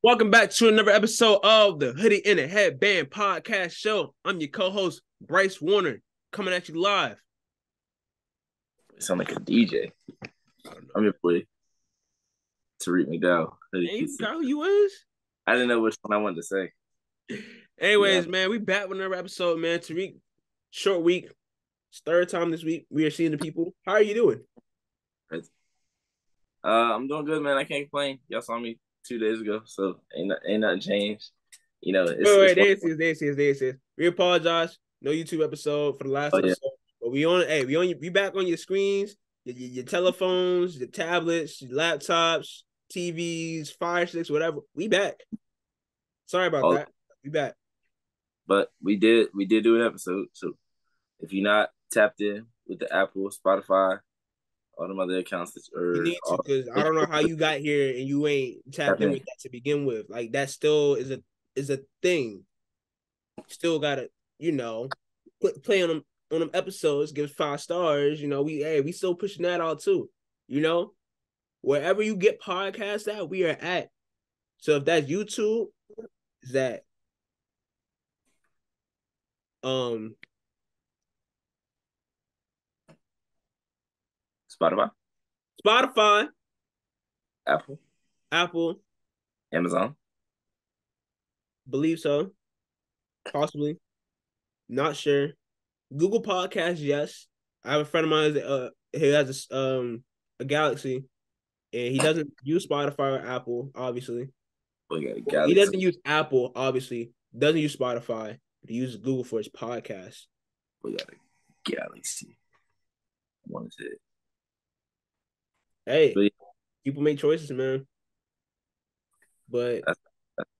Welcome back to another episode of the Hoodie and the Headband podcast show. I'm your co-host, Bryce Warner, coming at you live. You sound like a DJ. I'm your boy, Tariq McDowell. Hey, you forgot who you is? I didn't know which one I wanted to say. Anyways, man, we back with another episode, man. Tariq, short week. It's third time this week. We are seeing the people. How are you doing? I'm doing good, man. I can't complain. Y'all saw me 2 days ago, so ain't nothing changed. You know, it's We apologize. No YouTube episode for the last episode. But we back on your screens, your telephones, your tablets, your laptops, TVs, Fire Sticks, whatever. We back. Sorry about that. We back. But we did do an episode. So if you're not tapped in with the Apple, Spotify, all them other accounts you need to, because I don't know how you got here and you ain't tapped in with that to begin with. Like that still is a thing. Still gotta, play on them episodes, give 5 stars. We still pushing that out too. Wherever you get podcasts at, we are at. So if that's YouTube, is that Spotify, Apple, Amazon. Believe so, possibly, not sure. Google Podcasts, yes. I have a friend of mine who has a Galaxy, and he doesn't use Spotify or Apple, obviously. He doesn't use Apple, obviously. Doesn't use Spotify. But he uses Google for his podcast. We got a Galaxy. What is it? Hey, people make choices, man. But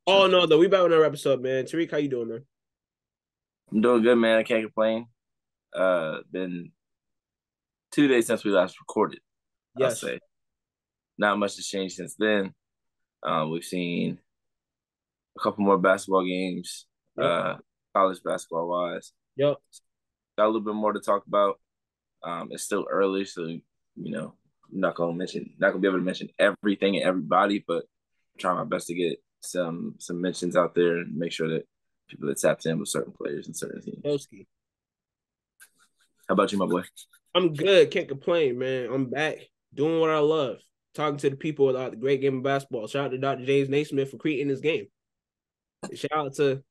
no, though, we back on our episode, man. Tariq, how you doing, man? I'm doing good, man. I can't complain. Been 2 days since we last recorded. Yes. I'll say. Not much has changed since then. We've seen a couple more basketball games, college basketball wise. Yep. Got a little bit more to talk about. It's still early, so I'm not gonna be able to mention everything and everybody, but I'm trying my best to get some mentions out there and make sure that people that tapped in with certain players and certain teams. Toski. How about you, my boy? I'm good. Can't complain, man. I'm back doing what I love. Talking to the people about the great game of basketball. Shout out to Dr. James Naismith for creating this game. Shout out to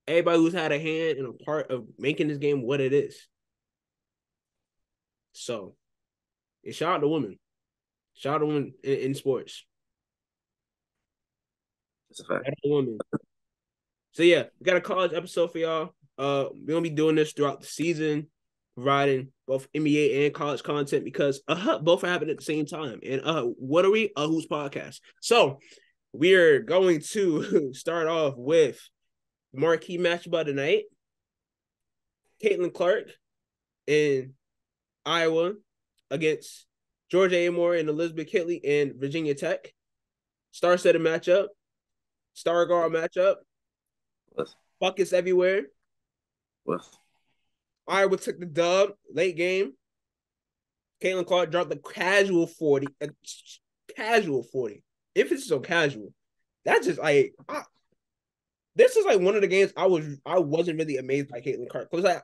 everybody who's had a hand and a part of making this game what it is. So, and shout out to women. Shout out to women in sports. That's a fact. Shout out to women. So yeah, we got a college episode for y'all. We're gonna be doing this throughout the season, providing both NBA and college content because both are happening at the same time. And what are we? Who's podcast? So we're going to start off with the marquee matchup of the night. Caitlin Clark in Iowa against Georgia Amore and Elizabeth Kitley in Virginia Tech. Star-studded matchup. Star guard matchup. Buckets everywhere. Iowa took the dub late game. Caitlin Clark dropped the casual 40. Casual 40. If it's so casual, that's just like this is like one of the games I wasn't really amazed by Caitlin Clark. Because like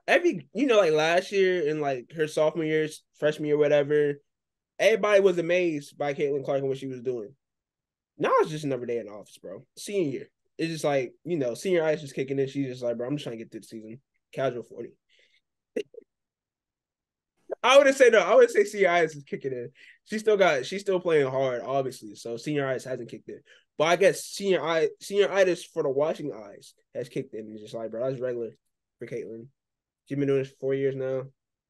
last year and like her sophomore year, freshman year, whatever, everybody was amazed by Caitlin Clark and what she was doing. Now it's just another day in the office, bro. Senior year. It's just like, senior ice just kicking in. She's just like, bro, I'm just trying to get through the season. Casual 40. I wouldn't say senior ice is kicking in. She's still playing hard, obviously. So senior ice hasn't kicked in. But I guess senior itis for the watching eyes has kicked in. It's just like, bro, that's regular for Caitlin. She's been doing this for 4 years now.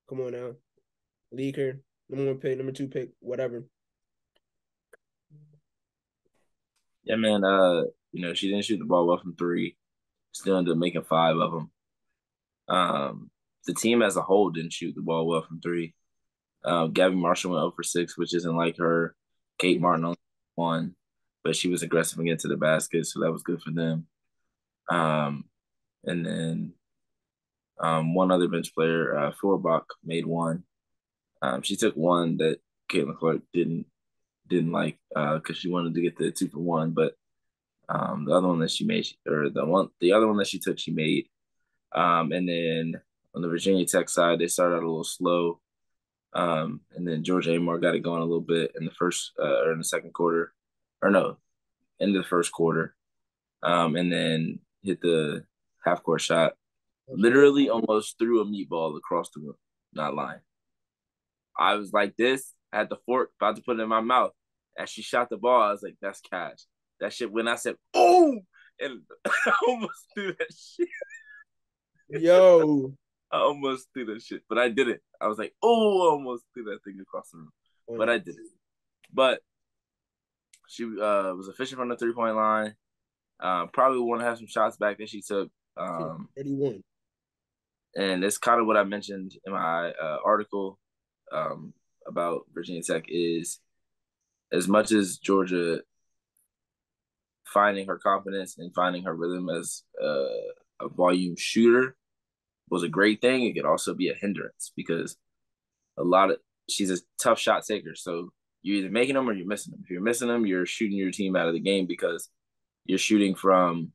Come on now. League her. Number 1 pick, number 2 pick, whatever. Yeah, man. She didn't shoot the ball well from 3. Still ended up making 5 of them. The team as a whole didn't shoot the ball well from 3. Gabby Marshall went 0 for 6, which isn't like her. Kate Martin only 1, but she was aggressive and get to the basket, so that was good for them. And then one other bench player, Forbach, made 1. She took 1 that Caitlin Clark didn't like because she wanted to get the 2 for 1, but The other one that she made, or the other one that she took, she made. And then on the Virginia Tech side, they started out a little slow. And then Georgia Amar got it going a little bit in the first or in the second quarter, or no, into the first quarter. And then hit the half court shot. Literally almost threw a meatball across the room. Not lying. I was like this, I had the fork about to put it in my mouth. As she shot the ball, I was like, that's cash. That shit, when I said, oh, and I almost threw that shit. Yo. I almost threw that shit, but I didn't. I was like, oh, I almost threw that thing across the room. But I didn't. But she was efficient from the 3-point line. Probably want to have some shots back that she took. 31. And it's kind of what I mentioned in my article about Virginia Tech is as much as Georgia finding her confidence and finding her rhythm as a volume shooter was a great thing, it could also be a hindrance because she's a tough shot taker. So you're either making them or you're missing them. If you're missing them, you're shooting your team out of the game because you're shooting from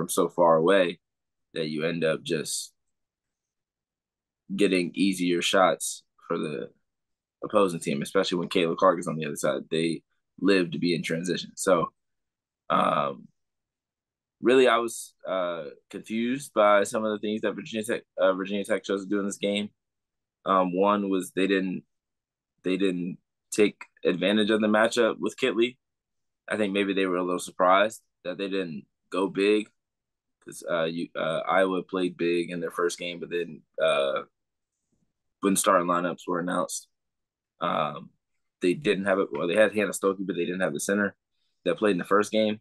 so far away that you end up just getting easier shots for the opposing team, especially when Caitlin Clark is on the other side. They live to be in transition. So really, I was confused by some of the things that Virginia Tech chose to do in this game. One was they didn't take advantage of the matchup with Kitley. I think maybe they were a little surprised that they didn't go big because Iowa played big in their first game, but then when starting lineups were announced, they didn't have it. Well, they had Hannah Stokey, but they didn't have the center that played in the first game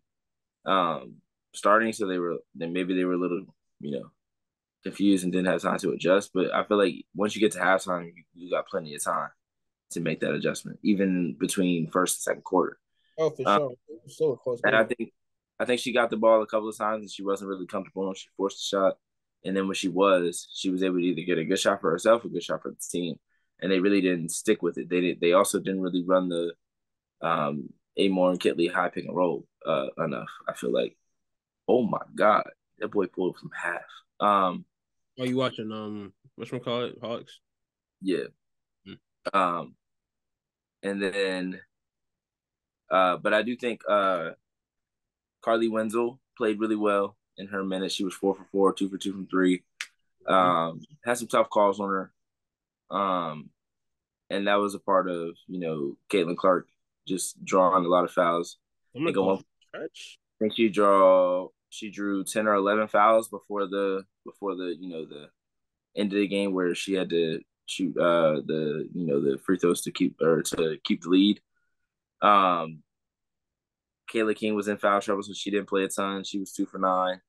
starting. So maybe they were a little, confused and didn't have time to adjust. But I feel like once you get to halftime, you got plenty of time to make that adjustment, even between first and second quarter. Oh, for sure. So a close and game. I think she got the ball a couple of times and she wasn't really comfortable when she forced the shot. And then when she was able to either get a good shot for herself or a good shot for the team. And they really didn't stick with it. They also didn't really run the Amor and Kitley high pick and roll enough. I feel like, oh my God, that boy pulled from half. Are you watching whatchamacallit, Hawks? Yeah. And then but I do think Carly Wenzel played really well in her minutes. She was 4 for 4, 2 for 2 from 3. Had some tough calls on her. And that was a part of, Caitlin Clark just drawing a lot of fouls. I think she drew 10 or 11 fouls before the the end of the game where she had to shoot the free throws to keep the lead. Kayla King was in foul trouble, so she didn't play a ton. She was 2 for 9.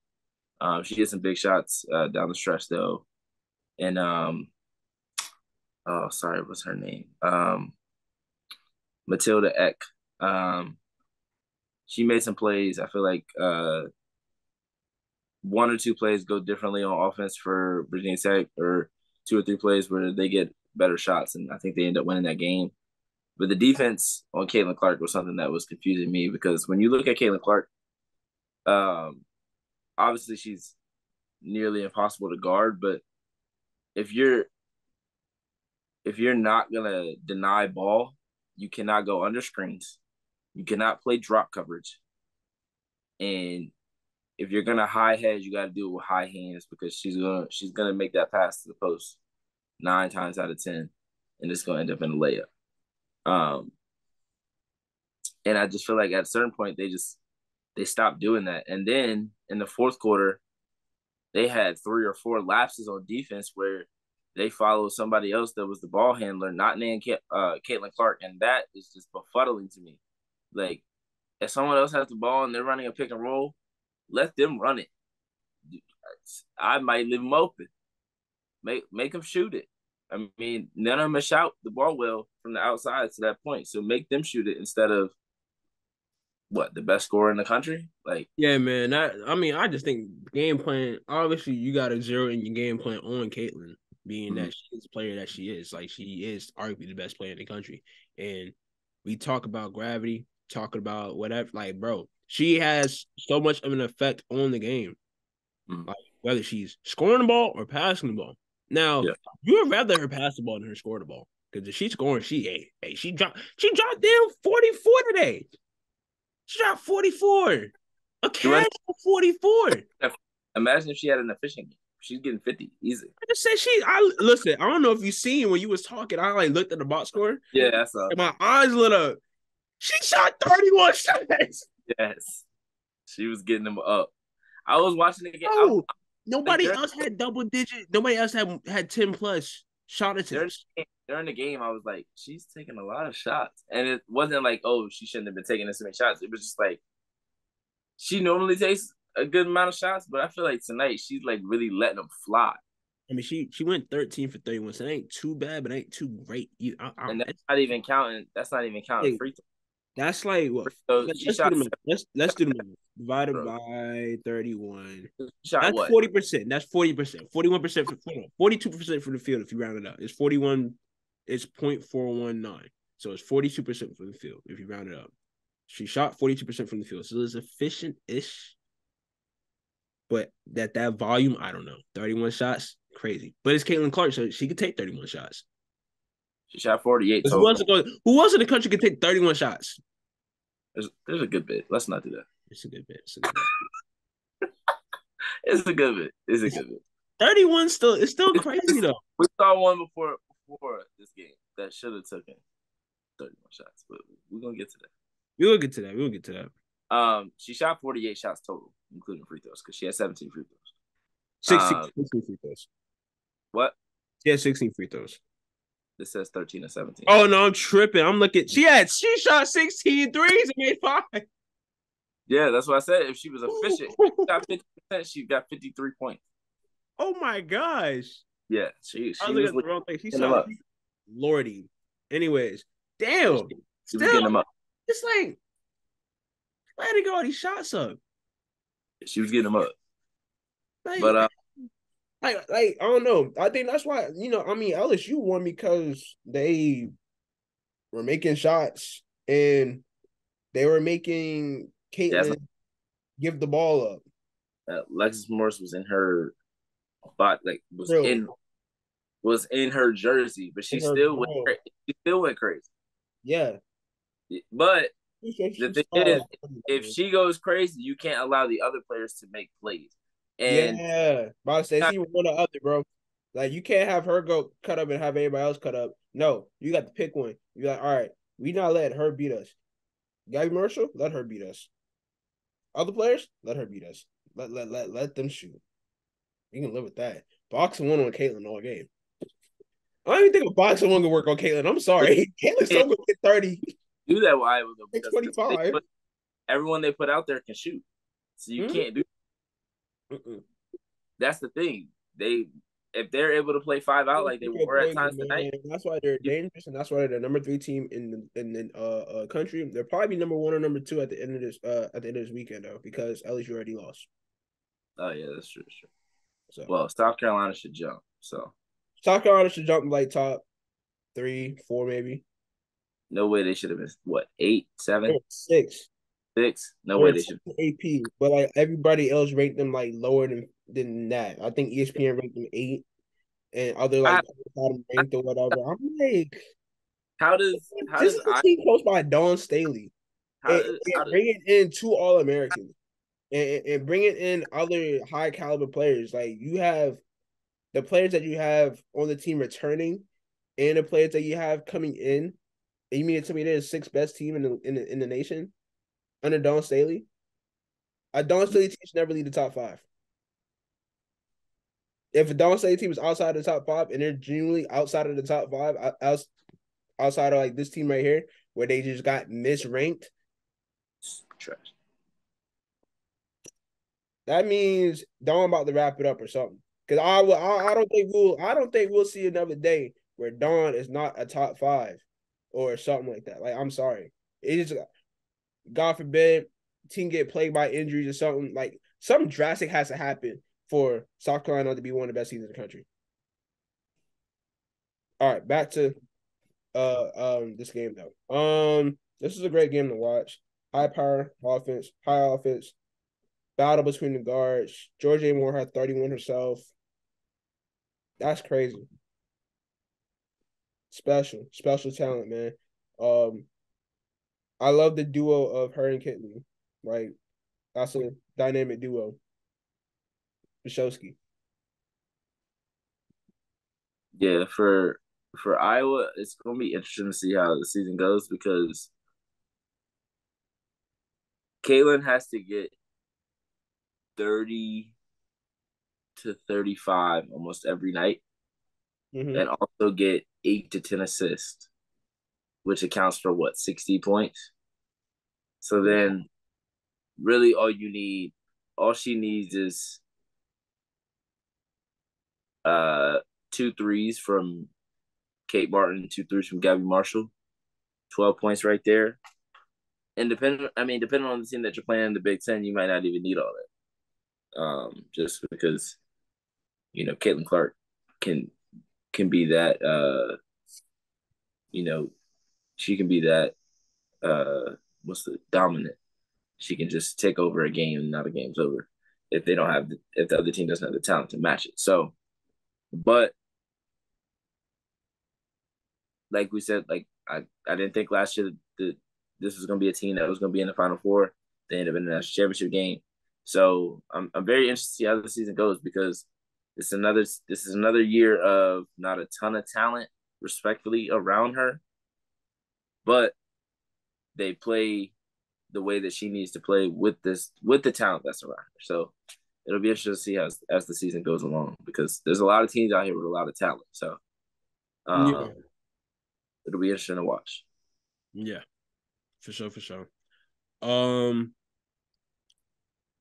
She did some big shots down the stretch though. And oh, sorry, what's her name? Matilda Eck. She made some plays. I feel like one or two plays go differently on offense for Virginia Tech, or 2 or 3 plays where they get better shots, and I think they end up winning that game. But the defense on Caitlin Clark was something that was confusing me because when you look at Caitlin Clark, obviously she's nearly impossible to guard, but if you're not gonna deny ball, you cannot go under screens. You cannot play drop coverage. And if you're gonna high head, you gotta do it with high hands because she's gonna make that pass to the post 9 times out of 10, and it's gonna end up in a layup. And I just feel like at a certain point they stopped doing that. And then in the fourth quarter, they had 3 or 4 lapses on defense where they followed somebody else that was the ball handler, not named Caitlin Clark, and that is just befuddling to me. Like, if someone else has the ball and they're running a pick and roll, let them run it. I might leave them open. Make them shoot it. I mean, none of them shot the ball well from the outside to that point, so make them shoot it instead of the best scorer in the country. Like, yeah, man. I just think game plan. Obviously, you got to zero in your game plan on Caitlin, being that she's the player that she is. Like, she is arguably the best player in the country. And we talk about gravity, talking about whatever. Like, bro, she has so much of an effect on the game, like whether she's scoring the ball or passing the ball. Now, you would rather her pass the ball than her score the ball because if she's scoring, she dropped down 44 today. She dropped 44. A casual 44. Imagine if she had an efficient game. She's getting 50 easy. I just said listen, I don't know if you seen when you was talking, I like looked at the box score. Yeah, that's up. And my eyes lit up. She shot 31 shots. Yes. She was getting them up. I was watching the game. Oh, nobody else had double digit. Nobody else had 10 plus shot attempts. During the game, I was like, she's taking a lot of shots. And it wasn't like, oh, she shouldn't have been taking this many shots. It was just like, she normally takes a good amount of shots, but I feel like tonight she's like really letting them fly. I mean, she went 13 for 31, so it ain't too bad, but it ain't too great either. And that's not even counting free throws. That's like what? So let's do the math. Let's do the math. Divided by 31. That's 40%. That's 40%. 41% for 42% from the field if you round it up. It's 41. It's 0.419. So it's 42% from the field if you round it up. She shot 42% from the field. So it's efficient-ish. But that volume, I don't know. 31 shots, crazy. But it's Caitlin Clark, so she could take 31 shots. She shot 48 total. Who else in the country could take 31 shots? There's a good bit. Let's not do that. It's a good bit. It's a good bit. It's a good bit. 31 it's still crazy though. We saw one before this game that should have taken 31 shots, but we're gonna get to that. We'll get to that. She shot 48 shots total, including free throws, because she had 17 free throws. 16 free throws. What? She had 16 free throws. This says 13 or 17. Oh no, I'm tripping. I'm looking. She shot 16 threes and made 5. Yeah, that's what I said. If she was efficient, she got 50%. She got 53 points. Oh my gosh. Yeah, she was looking at the wrong thing. She shot Lordy. Anyways, damn. She was getting them up. It's like, let her go all these shots up. She was getting them up. Like, but I don't know. I think that's why, LSU won because they were making shots and they were making Caitlin give the ball up. Alexis Morris was in her spot, like was in her jersey, but she still went crazy. Yeah. But the thing is, if she goes crazy, you can't allow the other players to make plays. And but I say she was one or other, bro. Like you can't have her go cut up and have everybody else cut up. No, you got to pick one. You're like, all right, we not letting her beat us. Gabby Marshall, let her beat us. Other players, let her beat us. Let them shoot. You can live with that. Boxing one on Caitlin all game. I don't even think a boxing one can work on Caitlin. I'm sorry. Caitlin's still gonna get 30. Do that with Iowa though. 25. Everyone they put out there can shoot. So you can't do That's the thing. If they're able to play 5 out like they were at times tonight, that's why they're dangerous, and that's why they're the number 3 team in the country. They'll probably be number 1 or number 2 at the end of this weekend though, because LSU already lost. Oh yeah, that's true. So, well, South Carolina should jump. So South Carolina should jump like top 3, 4 maybe. No way they should have been 8, 7, 6. No way they should. AP, but like everybody else ranked them like lower than that. I think ESPN ranked them 8, and other ranked or whatever. I'm like, how does this team coached by Dawn Staley and bringing in 2 All-Americans and bringing in other high caliber players? Like you have the players that you have on the team returning, and the players that you have coming in. And you mean to tell me they're the 6th best team in the nation under Dawn Staley? A Dawn Staley team should never lead the top 5. If a Dawn Staley team is outside of the top 5 and they're genuinely outside of the top 5, outside of like this team right here, where they just got misranked, trash. That means Dawn about to wrap it up or something. Because I don't think we'll see another day where Dawn is not a top 5 or something like that. Like I'm sorry, it is. God forbid, team get plagued by injuries or something. Like something drastic has to happen for South Carolina to be one of the best teams in the country. All right, back to this game though. This is a great game to watch. high power offense, high offense, battle between the guards. Georgia Moore had 31 herself. That's crazy. Special talent, man. Um, I love the duo of her and Kitley. Like, that's a dynamic duo. Bishowski. Yeah, for Iowa, it's gonna be interesting to see how the season goes because Caitlin has to get 30 to 35 almost every night Mm-hmm. and also get 8 to 10 assists, which accounts for what, 60 points? So then really all she needs is uh 2 threes from Kate Martin, 2 threes from Gabby Marshall, 12 points right there. And depending on the team that you're playing in the Big Ten, you might not even need all that. Just because Caitlin Clark can can be that you know she can be that what's the dominant. She can just take over a game and now the game's over if the other team doesn't have the talent to match it. So, but like we said, like I didn't think last year that this was going to be a team that was going to be in the Final Four. They ended up in the national championship game. So I'm very interested to see how the season goes because this is another year of not a ton of talent, respectfully, around her, but they play the way that she needs to play with the talent that's around her. So it'll be interesting to see as the season goes along because there's a lot of teams out here with a lot of talent. So Yeah. um, it'll be interesting to watch. Yeah. For sure, for sure. Um,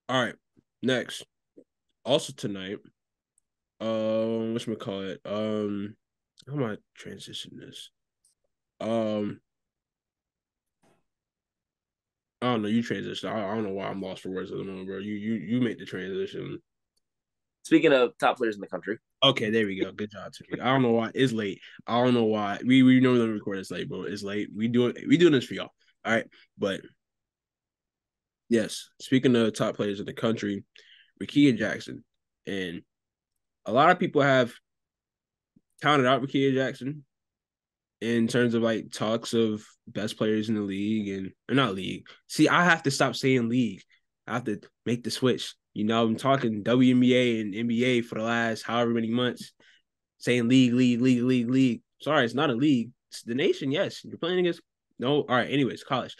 all right. Next. Also tonight, whatchamacallit? How am I transition this? Um, I don't know. You transition. I don't know why I'm lost for words at the moment, bro. You make the transition. Speaking of top players in the country, Okay, there we go. Good job, Tariq. I don't know why it's late. I don't know why we normally record this late, bro. It's late. We doing this for y'all. All right, but yes, speaking of top players in the country, Rickea Jackson, and a lot of people have counted out Rickea Jackson in terms of like talks of best players in the league and or not league. See, I have to stop saying league. I have to make the switch. I'm talking WNBA and NBA for the last however many months, saying league. Sorry, it's not a league. It's the nation. Yes, you're playing against. No, all right. Anyways, college.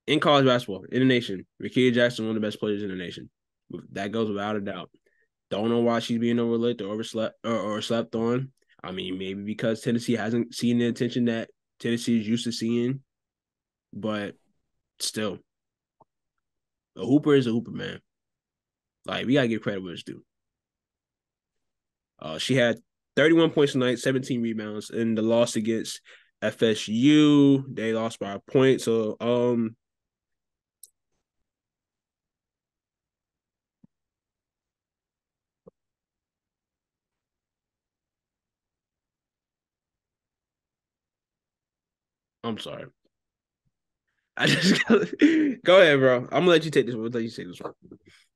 In college basketball, in the nation, Rickea Jackson, one of the best players in the nation. That goes without a doubt. Don't know why she's being overlooked or overslept or slept on. I mean, maybe because Tennessee hasn't seen the attention that Tennessee is used to seeing, but still, a hooper is a hooper, man. Like we gotta give credit where it's due. She had 31 points tonight, 17 rebounds in the loss against FSU. They lost by a point, so I'm sorry. I just go ahead, bro. I'm gonna let you take this one. I'll let you take this one.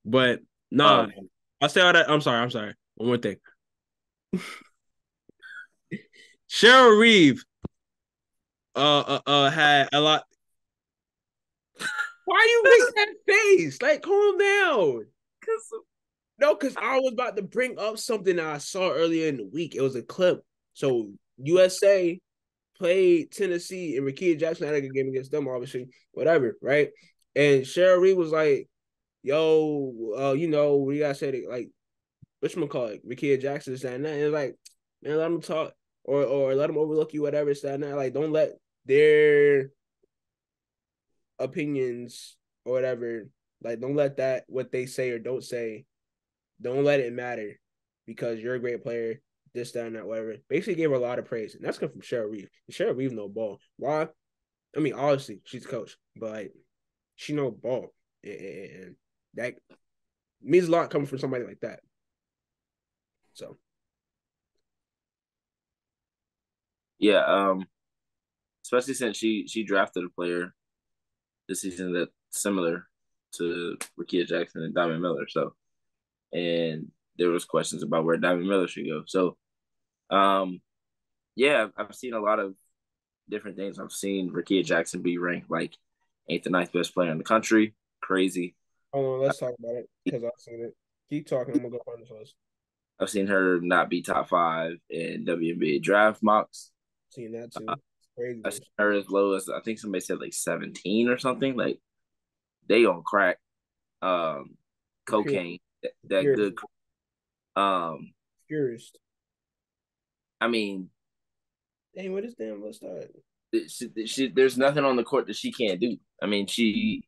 But nah, um, I'll say all that. I'm sorry. One more thing. Cheryl Reeve had a lot. Why you make that face? Like, calm down. No, because I was about to bring up something that I saw earlier in the week. It was a clip. So USA played Tennessee and Rickea Jackson had a good game against them, obviously, whatever, right? And Cheryl Reeve was like, yo, we gotta say it like whatchamacallit, Rickea Jackson is that and that. And it's like, man, let them talk or let them overlook you, whatever, it's that and that. Like, don't let their opinions or whatever, like, don't let that what they say or don't say, don't let it matter because you're a great player, this, that, and that, whatever. Basically gave her a lot of praise. And that's come from Cheryl Reeve. Cheryl Reeve no ball. Why? I mean, obviously, she's a coach, but like, she no ball. And that means a lot coming from somebody like that. So yeah, especially since she drafted a player this season that's similar to Rickea Jackson and Diamond Miller. So, and there was questions about where Diamond Miller should go. So, um, yeah, I've seen a lot of different things. I've seen Rickea Jackson be ranked like eighth or ninth best player in the country. Crazy. Hold on, let's talk about it because I've seen it. Keep talking. I'm gonna go find this list. I've seen her not be top five in WNBA draft mocks. Seen that too. It's I've seen crazy. her as low as I think somebody said like 17 or something. Like they on crack, um, Pure, cocaine, that purest, good. Um, purest. I mean, Dang, what is damn? Let's start. there's nothing on the court that she can't do. I mean, she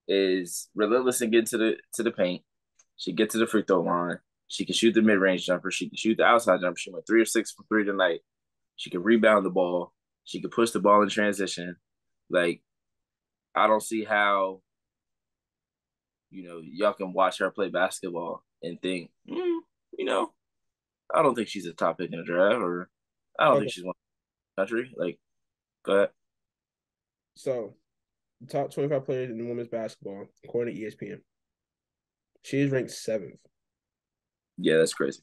is relentless in getting to the paint. She gets to the free throw line. She can shoot the mid range jumper. She can shoot the outside jumper. She went 3 of 6 from 3 tonight. She can rebound the ball. She can push the ball in transition. Like I don't see how y'all can watch her play basketball and think, you know, I don't think she's a top pick in the draft, or I don't think Okay, she's one in the country. Like, go ahead. so the top 25 players in women's basketball according to ESPN. She is ranked seventh. Yeah, that's crazy.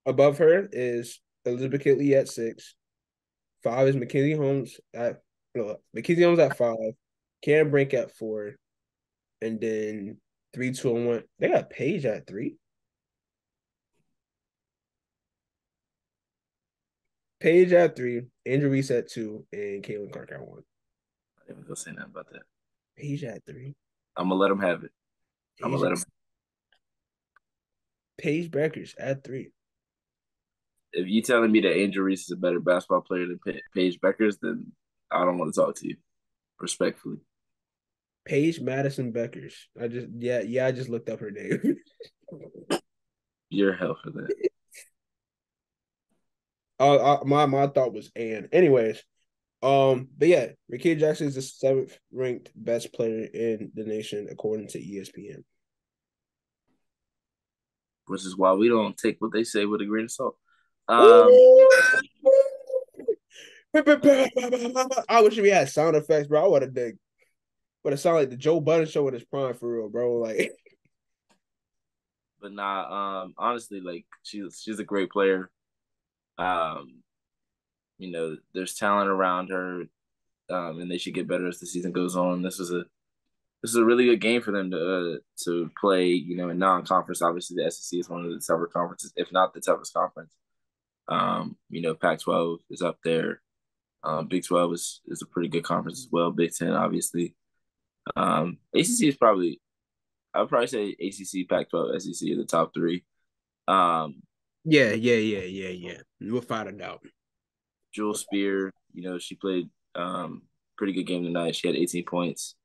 Above her is Elizabeth Kitley at 6. 5 is Mackenzie Holmes at no, Mackenzie Holmes at 5. Karen Brink at 4. And then 3, 2, and 1. They got Paige at 3. Paige at 3. Andrew Reese at 2. And Caitlin Clark at 1. I didn't even go say nothing about that. Paige at 3. I'm gonna let them have it. I'm Paige, gonna let them. Paige Beckers at 3. If you telling me that Angel Reese is a better basketball player than Paige Beckers, then I don't want to talk to you, respectfully. Paige Madison Beckers. I just looked up her name. You're hell for that. My thought was Ann. Anyways, but yeah, Rickey Jackson is the 7th ranked best player in the nation according to ESPN. Which is why we don't take what they say with a grain of salt. I wish we had sound effects, bro. I would have dig. Would have sounded like the Joe Budden show in his prime for real, bro. Like, but nah, honestly, like she's a great player. Um, there's talent around her, and they should get better as the season goes on. This is a really good game for them to play. In non-conference. Obviously, the SEC is one of the tougher conferences, if not the toughest conference. Pac-12 is up there. Big 12 is a pretty good conference as well. Big 10, obviously. ACC is probably, I would probably say ACC, Pac-12, SEC are the top three. yeah. Without a doubt. Jewel Spear, she played pretty good game tonight. She had 18 points,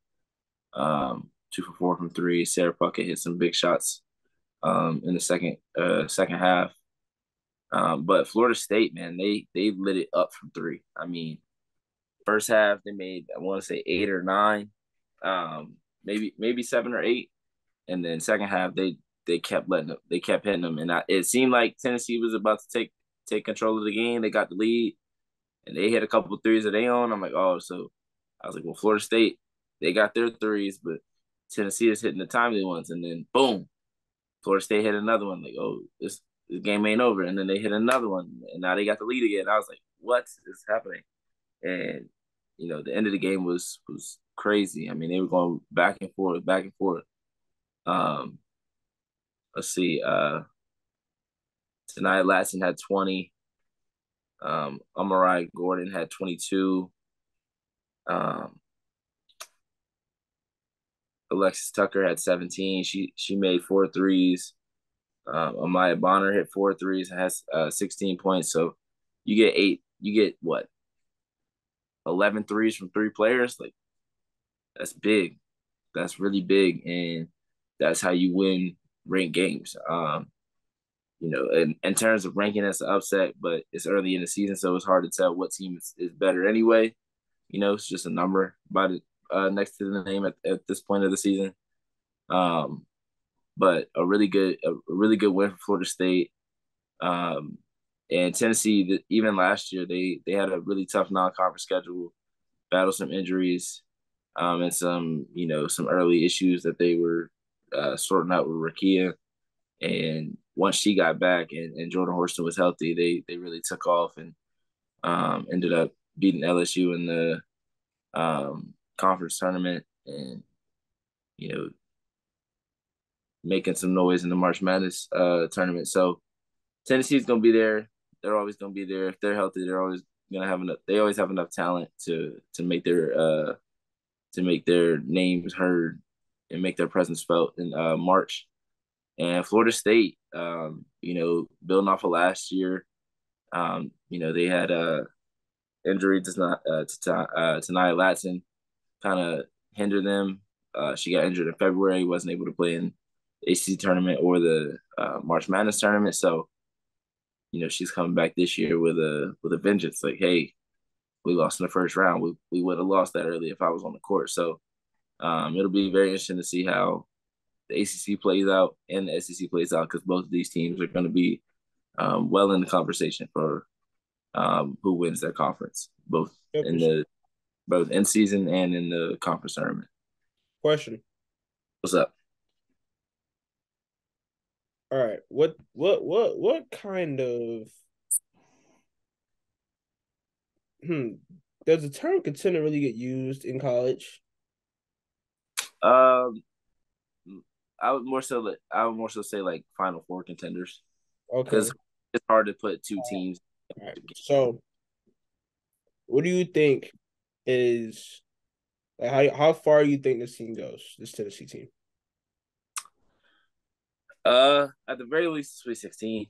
2 for 4 from 3. Sarah Puckett hit some big shots in the second half. But Florida State, man, they lit it up from 3. I mean, first half they made, I want to say 8 or 9, maybe 7 or 8, and then second half they kept hitting them, and it seemed like Tennessee was about to take control of the game. They got the lead, and they hit a couple of threes of their own. I'm like, oh, so I was like, well, Florida State, they got their threes, but Tennessee is hitting the timely ones, and then boom, Florida State hit another one. Like, oh, this game ain't over, and then they hit another one, and now they got the lead again. I was like, what is happening? And the end of the game was crazy. I mean, they were going back and forth, back and forth. Let's see. Tonight, Latson had 20. Amarai Gordon had 22. Alexis Tucker had 17. She made 4 threes. Amaya Bonner hit 4 threes and has 16 points. So you get 8. You get what? 11 threes from 3 players. Like that's big. That's really big, and that's how you win ranked games. In terms of ranking, that's an upset, but it's early in the season, so it's hard to tell what team is better anyway. It's just a number by next to the name at this point of the season. But a really good win for Florida State. And Tennessee, even last year, they had a really tough non-conference schedule, battled some injuries. and some early issues that they were sorting out with Rakia. And once she got back and Jordan Horston was healthy, they really took off and ended up beating LSU in the conference tournament and you know making some noise in the March Madness tournament. So Tennessee's gonna be there. They're always gonna be there. If they're healthy, they're always gonna have enough. They always have enough talent to make their names heard and make their presence felt in March. And Florida State, building off of last year, they had a injury to Nia Latson kind of hindered them. She got injured in February, wasn't able to play in the ACC tournament or the March Madness tournament. So, she's coming back this year with a vengeance. Like, hey, we lost in the first round. We would have lost that early if I was on the court. So it'll be very interesting to see how the ACC plays out and the SEC plays out because both of these teams are going to be well in the conversation for who wins their conference, both in season and in the conference tournament. Question. What's up? All right. What kind of does the term contender really get used in college? Um, I would more so say like Final Four contenders. Okay. Because it's hard to put two teams. All right. So, what do you think is like how far you think this team goes? This Tennessee team. At the very least, Sweet 16.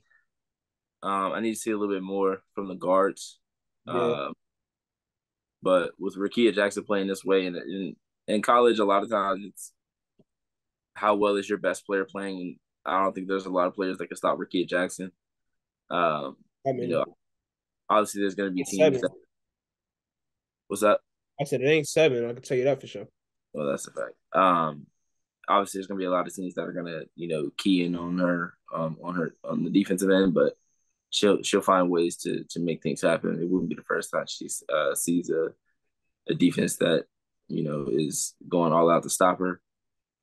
I need to see a little bit more from the guards. Yeah. But with Rakia Jackson playing this way, and in college, a lot of times it's how well is your best player playing. And I don't think there's a lot of players that can stop Rakia Jackson. Obviously, there's going to be teams that. What's up? I said it ain't 7. I can tell you that for sure. Well, that's a fact. Obviously, there's going to be a lot of teams that are going to key in on her on the defensive end, but she'll find ways to make things happen. It wouldn't be the first time she sees a defense that is going all out to stop her.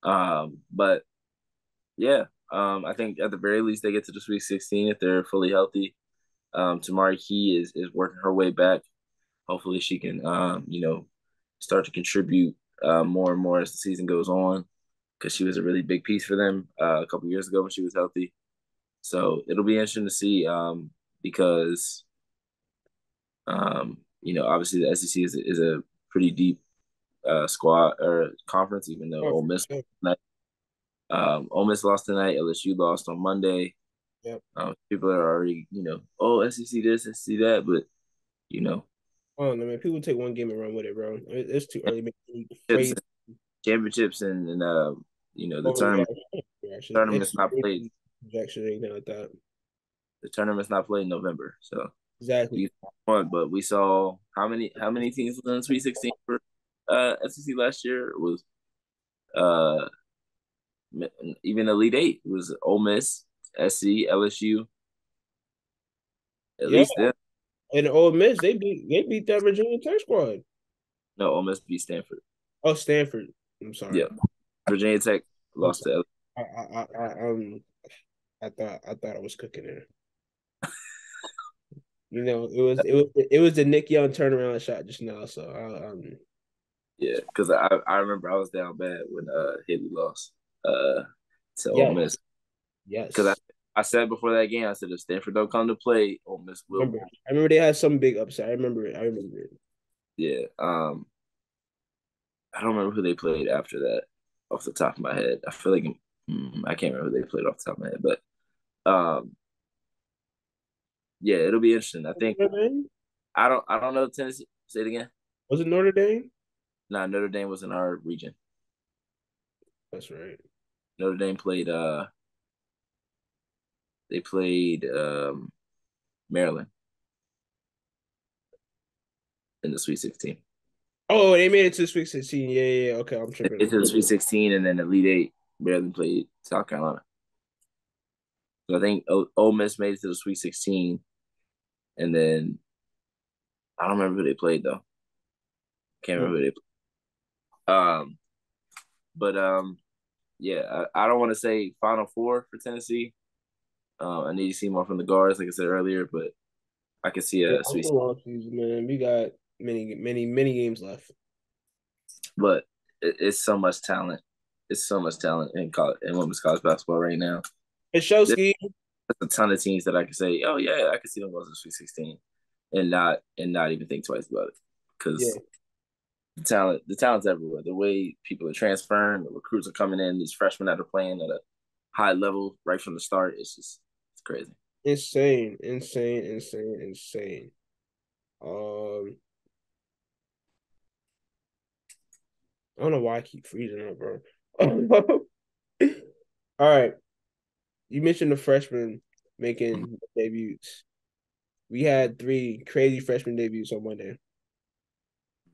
But yeah, I think at the very least they get to the Sweet 16 if they're fully healthy. Tamari Key is working her way back. Hopefully she can start to contribute more and more as the season goes on because she was a really big piece for them a couple years ago when she was healthy. So it'll be interesting to see because obviously the SEC is a pretty deep squad or conference, even though Ole Miss lost tonight, LSU lost on Monday. Yep. People are already, SEC this, SEC that, but I don't know, man. People take one game and run with it, bro. It's too early. Championships and the tournament's not played. Projection, anything like that. The tournament's not played in November, so exactly. But we saw how many teams was in the Sweet 16 for SEC last year? It was even Elite Eight. It was Ole Miss, SC, LSU. At least them. And Ole Miss, they beat that Virginia Tech squad. No, Ole Miss beat Stanford. Oh, Stanford. I'm sorry. Yeah, Virginia Tech lost to. I thought I was cooking there. It was the Nick Young turnaround shot just now. So yeah, because I remember I was down bad when Haley lost to Ole Miss. Yes, because I said before that game, I said if Stanford don't come to play, Ole Miss will. I remember they had some big upset. I remember it. Yeah. I don't remember who they played after that off the top of my head. I feel like I can't remember who they played off the top of my head, but yeah, it'll be interesting. I think I don't know Tennessee. Say it again. Was it Notre Dame? Nah, Notre Dame was in our region. That's right. Notre Dame played they played Maryland in the Sweet 16. Oh, they made it to the Sweet 16. Yeah. Okay, I'm tripping. It's the Sweet 16, and then Elite Eight. Maryland played South Carolina. So I think Ole Miss made it to the Sweet 16, and then I don't remember who they played though. Can't remember who they played. Um, but yeah, I don't want to say Final Four for Tennessee. I need to see more from the guards, like I said earlier, but I can see Yeah, a I'm sweet. a long season, man. We got many games left. But it's so much talent. It's so much talent in college in women's college basketball right now. It's show There's ski. a ton of teams that I can say, oh yeah, I can see them going to the Sweet 16, and not even think twice about it Yeah, because the talent's everywhere. The way people are transferring, the recruits are coming in, these freshmen that are playing at a high level right from the start. It's crazy. insane. Um, I don't know why I keep freezing up, bro. All right, you mentioned the freshmen making debuts. We had three crazy freshman debuts on Monday.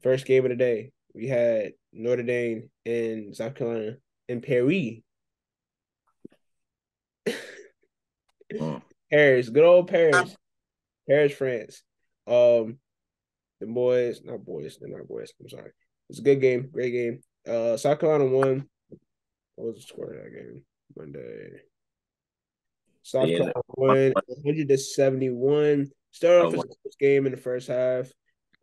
First game of the day, we had Notre Dame and South Carolina in Paris. Mm. Paris, good old Paris, France. Um, the boys, not boys, they're not boys. I'm sorry. It's a good game, great game. South Carolina won. What was the score of that game? Monday. South Yeah, Carolina won 171. Started off oh, as a close game in the first half.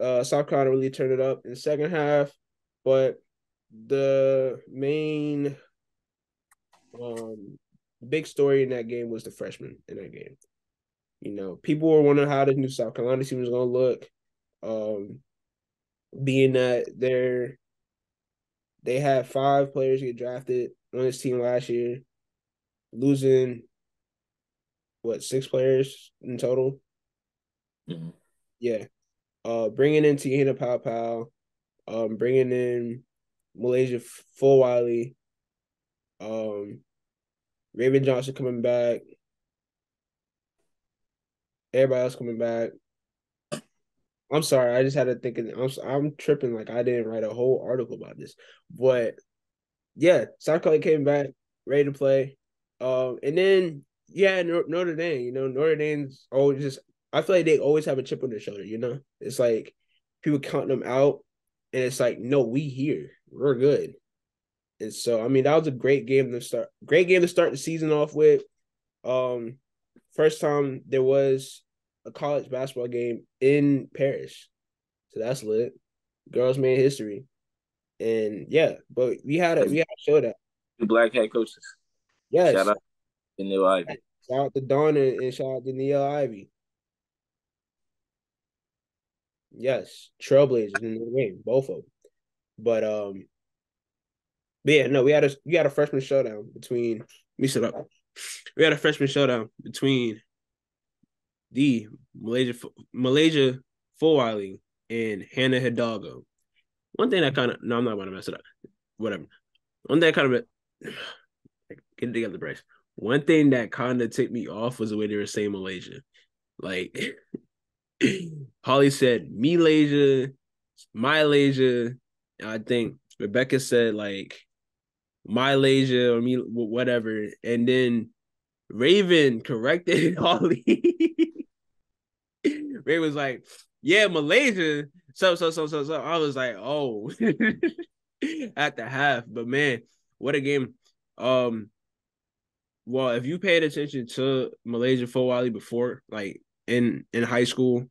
South Carolina really turned it up in the second half, but the main big story in that game was the freshman in that game. You know, people were wondering how the new South Carolina team was going to look. Um, being that they had 5 players get drafted on this team last year, losing what 6 players in total. mm-hmm. Yeah, bringing in Tiana Pau, bringing in Malaysia Full Wiley, um, Raven Johnson coming back, everybody else coming back. I'm sorry, I just had to think. I'm tripping. Like I didn't write a whole article about this, but yeah, South Carolina came back ready to play. And then yeah, Notre Dame. You know, Notre Dame's always just. I feel like they always have a chip on their shoulder. You know, it's like people counting them out, and it's like, no, we here, we're good. And so, I mean, that was a great game to start. Great game to start the season off with. Um, First time there was a college basketball game in Paris, so that's lit. Girls made history, and yeah, but we had a showdown. Two black head coaches. Shout Yes, out to Neil Ivy. shout out to Dawn and shout out to Neil Ivy. Yes, trailblazers in the game, both of them. But but yeah, no, we had a freshman showdown between. Let me sit up. We had a freshman showdown between the Malaysia Full Wiley and Hannah Hidalgo. One thing that kind of no, I'm not going to mess it up. Whatever. One thing kind of get it together, Bryce. One thing that kind of ticked me off was the way they were saying Malaysia. Like Holly said, Malaysia, Malaysia. I think Rebecca said like Malaysia or me whatever, and then Raven corrected Holly. Raven was like, "Yeah, Malaysia." So. I was like, "Oh," at the half. But man, what a game! Um, well, if you paid attention to Malaysia Fowali before, like in high school,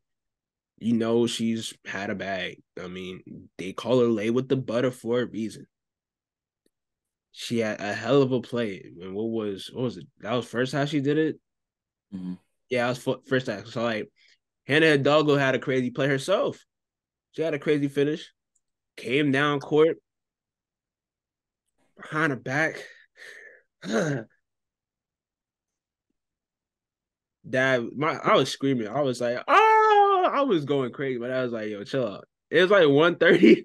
you know she's had a bag. I mean, they call her lay with the butter for a reason. She had a hell of a play. And what was it? That was first half she did it. Mm-hmm. Yeah, that was first half. So like Hannah Hidalgo had a crazy play herself. She had a crazy finish. Came down court behind her back. I was screaming. I was like, oh, I was going crazy, but I was like, yo, chill out. It was like 1:30.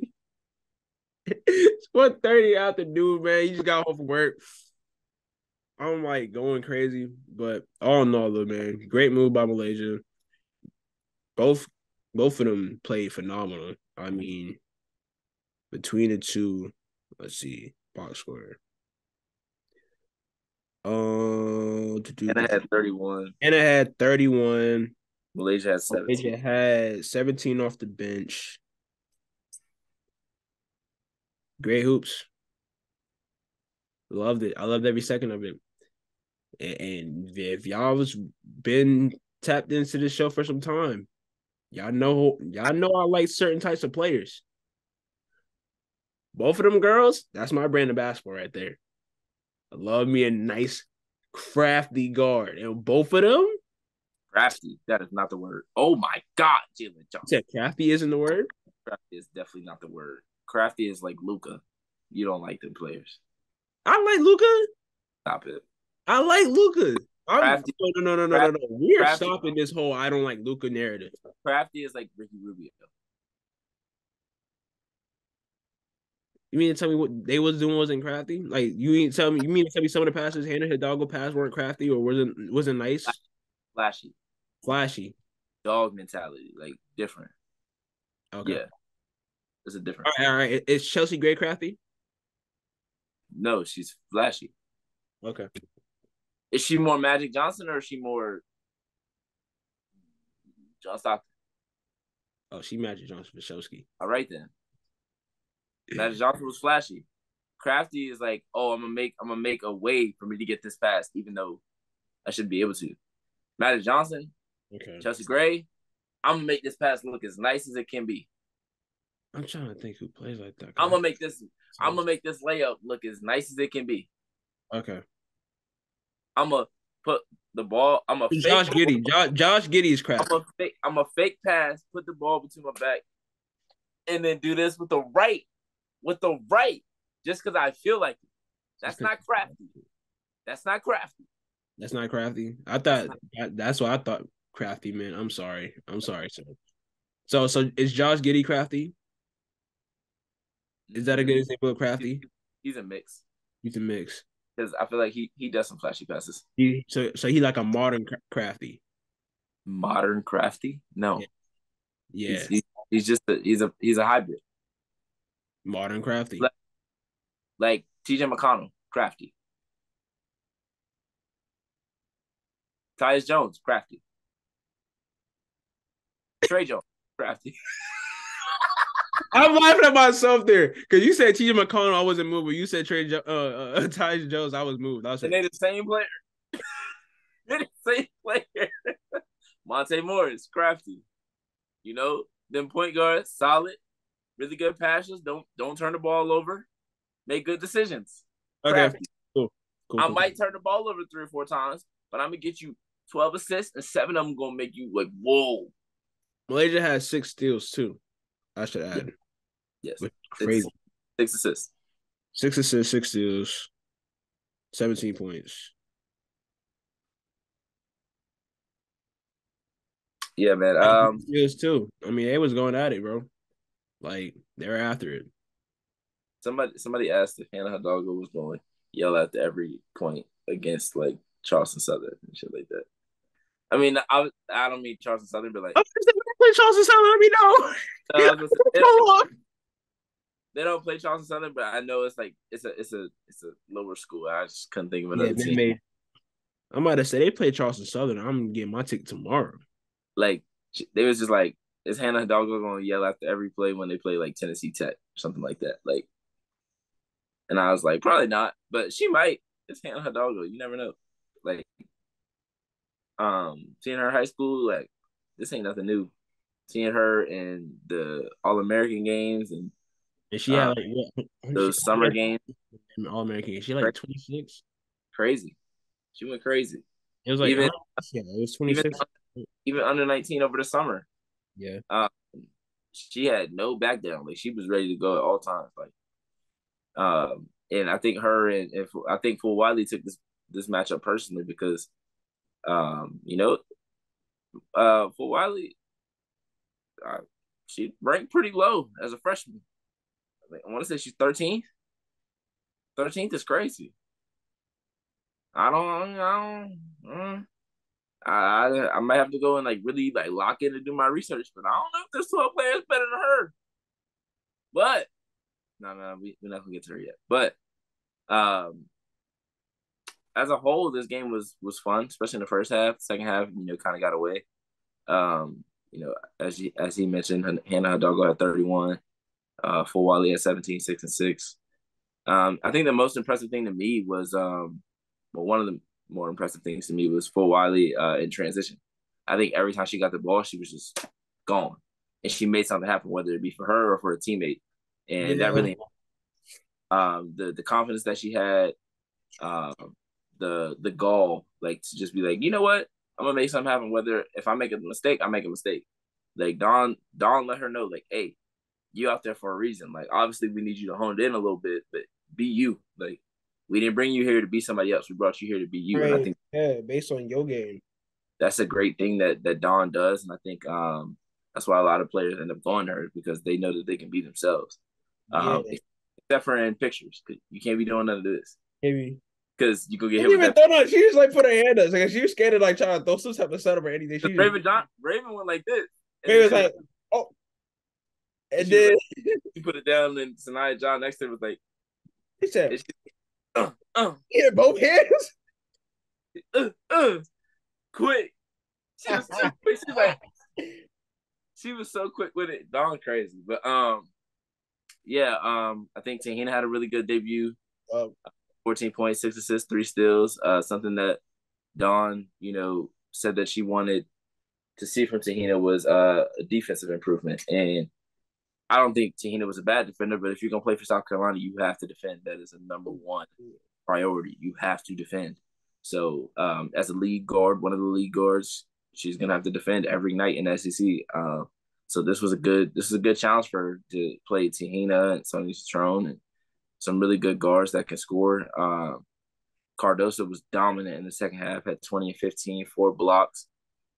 It's 1:30 afternoon, man. You just got home from work. I'm like going crazy, but all in all, though, man, great move by Malaysia. Both both of them played phenomenal. I mean, between the two, let's see, box score. And I had 31. And I had 31. Malaysia had Malaysia 17. had 17 off the bench. Great hoops. Loved it. I loved every second of it. And if y'all was been tapped into this show for some time, y'all know I like certain types of players. Both of them girls, that's my brand of basketball right there. I love me a nice, crafty guard. And both of them, Crafty. That is not the word. Oh my God, Jalen Johnson. said crafty isn't the word. Crafty is definitely not the word. Crafty is like Luca. You don't like them players. I like Luca. Stop it. I like Luca. Crafty. No. We are stopping this whole I don't like Luca narrative. Crafty is like Ricky Rubio. You mean to tell me what they was doing wasn't crafty? Like you mean to tell me some of the passes Hannah Hidalgo pass weren't crafty or wasn't nice? Flashy. Flashy. Dog mentality. Like different. Okay. Yeah. There's a difference. All right. Is Chelsea Gray crafty? No, she's flashy. Okay. Is she more Magic Johnson or is she more John Stockton? Oh, she Magic Johnson for Showski. All right then. Magic Johnson was flashy. Crafty is like, oh, I'm gonna make a way for me to get this pass, even though I should be able to. Magic Johnson, okay. Chelsea Gray, I'm gonna make this pass look as nice as it can be. I'm trying to think who plays like that. I'm gonna make this layup look as nice as it can be. Okay. I'm gonna put the ball. Josh Giddey. Josh Giddey is crafty. I'm a fake pass, put the ball between my back, and then do this with the right, just because I feel like it. That's not crafty. That's not crafty. That's not crafty. I thought that's what I thought crafty meant. I'm sorry, sir. So is Josh Giddey crafty? Is that a good example of crafty? He's a mix. He's a mix. Because I feel like he does some flashy passes. So he like a modern crafty. Modern crafty? No. Yeah. He's just he's a hybrid. Modern crafty. Like TJ McConnell, crafty. Tyus Jones, crafty. Trey Jones, crafty. I'm laughing at myself there because you said TJ McConnell, I wasn't moved, but you said Tyus Jones, I was moved. And they're the same player. They're the same player. Monte Morris, crafty. You know, them point guards, solid, really good passes. Don't turn the ball over. Make good decisions. Crafty. Okay. Cool. I might turn the ball over 3 or 4 times, but I'm gonna get you 12 assists and 7 of them gonna make you like, whoa. Malaysia has 6 steals too. I should add. Yes. Crazy. 6 assists. 6 assists, 6 steals, 17 points. Yeah, man. Steals too. I mean, they was going at it, bro. Like they were after it. Somebody asked if Hannah Hidalgo was going to yell after every point against like Charleston Southern and shit like that. I mean, I don't mean Charleston Southern, but like play Charleston Southern. Let me know. They don't play Charleston Southern, but I know it's like it's a lower school. I just couldn't think of another team. I'm about to say they play Charleston Southern. I'm getting my ticket tomorrow. Like they was just like, is Hannah Hidalgo going to yell after every play when they play like Tennessee Tech or something like that? Like, and I was like, probably not, but she might. It's Hannah Hidalgo. You never know. Like, seeing her in high school, like this ain't nothing new. Seeing her in the All-American games and she had like those summer games. All-American. She like 26. Crazy. She went crazy. It was like it was 26. Even under 19 over the summer. Yeah. She had no back down. Like she was ready to go at all times. Like, and I think her and I think Full Wiley took this matchup personally because, you know, Full Wiley, she ranked pretty low as a freshman. I want to say she's 13th. 13th is crazy. I might have to go and like really like lock in and do my research, but I don't know if there's 12 players better than her. But no, we're not gonna get to her yet. But as a whole, this game was fun, especially in the first half. Second half, you know, kind of got away. You know, as he mentioned, Hannah Hidalgo had 31. For Wally at 17, 6-6. I think the most impressive thing to me was one of the more impressive things to me was for Wiley in transition. I think every time she got the ball, she was just gone, and she made something happen, whether it be for her or for a teammate, and that really the confidence that she had, um, the gall, like to just be like, you know what, I'm gonna make something happen. Whether if I make a mistake, I make a mistake. Like Dawn let her know, like, hey, you out there for a reason. Like, obviously, we need you to hone it in a little bit, but be you. Like, we didn't bring you here to be somebody else. We brought you here to be you. And I Right. think Yeah, based on your game. that's a great thing that Dawn does. And I think that's why a lot of players end up going to her because they know that they can be themselves. Yeah. Except for in pictures. You can't be doing none of this. Maybe. Because you go get She hit with didn't that. even throw no. She just like put her hand up. Like she was scared of like trying to throw some type of setup or anything. She just Raven went like this. And Maybe then was like, oh, and she was then like, she put it down, and Sanaya John next to her was like, he said, she, uh, uh, "Yeah, both hands." uh, quick. She was too quick. She was so quick with it. Dawn crazy. But yeah, I think Tahina had a really good debut. 14 points, 6 assists, 3 steals. Something that Dawn, said that she wanted to see from Tahina was a defensive improvement. And I don't think Tahina was a bad defender, but if you're gonna play for South Carolina, you have to defend. That is a number one priority. You have to defend. So as a lead guard, one of the lead guards, she's gonna have to defend every night in the SEC. So this is a good challenge for her to play Tahina and Sonya Citrone and some really good guards that can score. Cardoso was dominant in the second half, had 20 and 15, 4 blocks.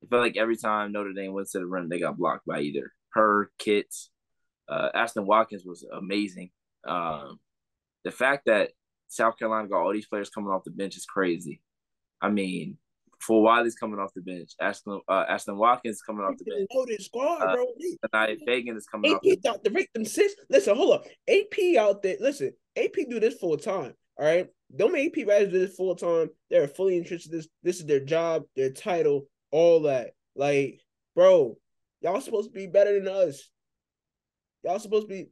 I felt like every time Notre Dame went to the rim, they got blocked by either her, Kits. Ashton Watkins was amazing. The fact that South Carolina got all these players coming off the bench is crazy. I mean, for Wiley's coming off the bench, Ashton Watkins coming off the bench. Loaded squad, bro. Tonight Fagan is coming off the bench. AP thought to rate them 6. Listen, hold up. AP out there. Listen, AP do this full time. All right. Them AP writers do this full time. They're fully interested in this. This is their job, their title, all that. Like, bro, y'all supposed to be better than us. Y'all supposed to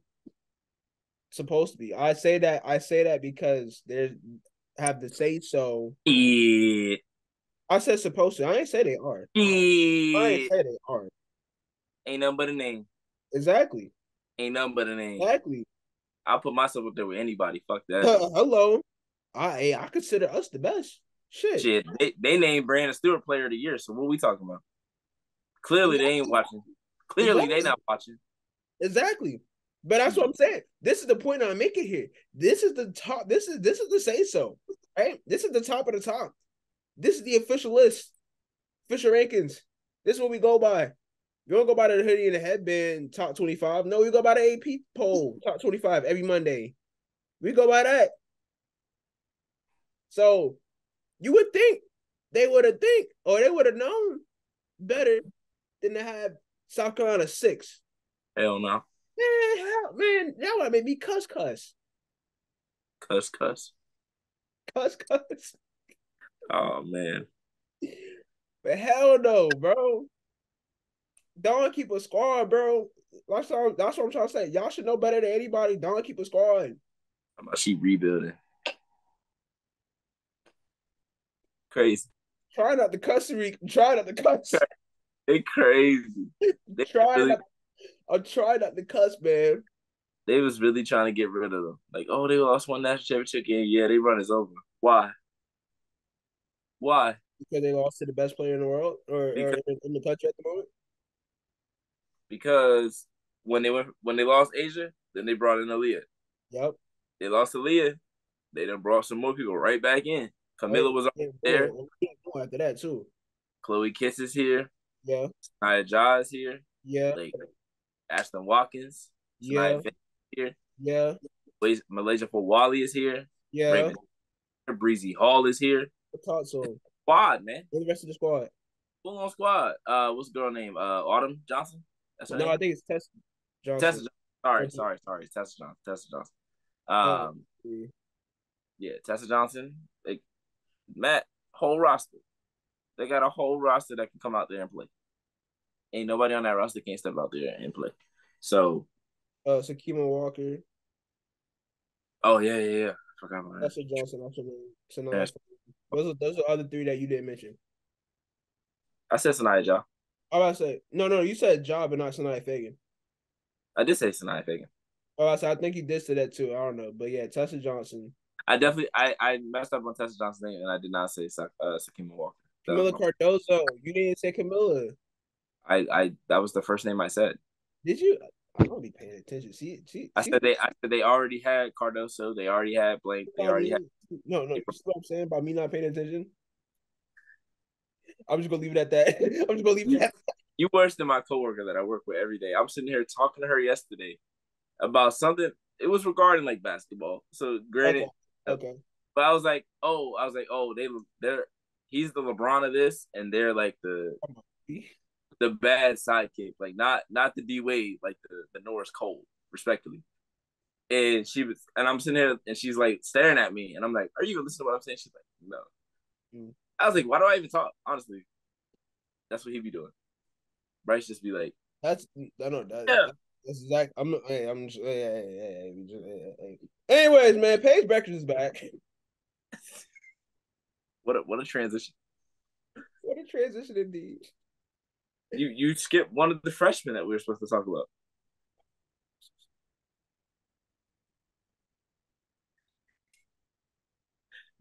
be. I say that because they have to say so. Yeah. I said supposed to. I ain't say they are. Yeah. I ain't say they are. Ain't nothing but a name. Exactly. Ain't nothing but a name. Exactly. I'll put myself up there with anybody. Fuck that. Hello. I consider us the best. Shit. They named Brandon Stewart Player of the Year. So what are we talking about? Clearly they ain't watching. Clearly they not watching. Exactly. But that's what I'm saying. This is the point I'm making here. This is the top. This is the say so. Right? This is the top of the top. This is the official list. Official rankings. This is what we go by. You don't go by the Hoodie and the Headband top 25. No, we go by the AP poll top 25 every Monday. We go by that. So you would think they would have known better than to have South Carolina 6. Hell no. Man, that would have made me cuss. Cuss. Cuss. Oh man. But hell no, bro. Don't keep a squad, bro. That's what I'm trying to say. Y'all should know better than anybody. Don't keep a squad. How about she rebuilding? Crazy. Try not to cuss, Tariq. Try not to cuss. They crazy. I'm trying not to cuss, man. They was really trying to get rid of them. Like, oh, they lost one national championship game. Yeah, they run is over. Why? Because they lost to the best player in the world or in the country at the moment. Because when they lost Asia, then they brought in Aaliyah. Yep. They lost Aaliyah. They done brought some more people right back in. Camilla was there. After that too. Chloe Kiss is here. Yeah. Nia Ja is here. Yeah. Like Ashton Watkins. Yeah. Here. Yeah. Malaysia for Wally is here. Yeah. Raven, Breezy Hall is here. Squad, man. Where's the rest of the squad? Full on squad. What's the girl name? Autumn Johnson? That's her name? I think it's Tessa Johnson. Sorry. It's Tessa Johnson. Yeah, Tessa Johnson. Matt, whole roster. They got a whole roster that can come out there and play. Ain't nobody on that roster can't step out there and play. So Sakima Walker, Oh yeah. I forgot about that. Tessa Johnson. Yeah. Sanaa. Those are the other three that you didn't mention. I said Sanaya Ja. Oh, I say no. You said job and not Sanaa Fagan. I did say Sanaya Fagan. Oh, I said I think you did say that too. I don't know, but yeah, Tessa Johnson, I definitely I messed up on Tessa Johnson's name and I did not say Sakima Walker. That was Camilla my Cardozo. You didn't say Camilla. I that was the first name I said. Did you? I don't be paying attention. She I said they already had Cardoso, they already had Blake, they on already had me. No. You see what I'm saying by me not paying attention? I'm just gonna leave it at that. I'm just gonna leave it at that. you worse than my coworker that I work with every day. I'm sitting here talking to her yesterday about something. It was regarding like basketball. So Okay. granted, Okay. but I was like, oh, they're he's the LeBron of this, and they're like the bad sidekick, like not the D Wade, like the Norris Cole, respectively. And I'm sitting here, and she's like staring at me, and I'm like, are you gonna listen to what I'm saying? She's like, no. Mm. I was like, why do I even talk? Honestly, that's what he be doing. Bryce just be like, That's I know yeah. that's exact. I'm just hey. Anyways, man, Paige Beckers is back. What a transition. What a transition indeed. You skipped one of the freshmen that we were supposed to talk about.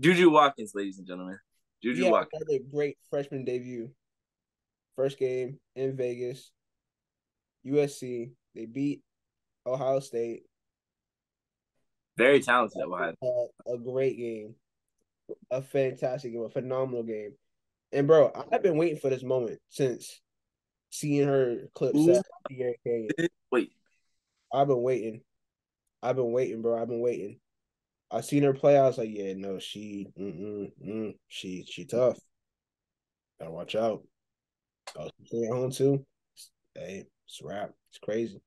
Juju Watkins, ladies and gentlemen. Juju Yeah, Watkins. another great freshman debut. First game in Vegas, USC. They beat Ohio State. Very He talented at Ohio. had a great game, a fantastic game, a phenomenal game. And bro, I've been waiting for this moment since seeing her clips Who at Pierre Canyon. wait, I've been waiting. Bro. I've been waiting. I seen her play. I was like, yeah, no, she tough. Gotta watch out. I was at home too. Hey, it's a wrap. It's crazy.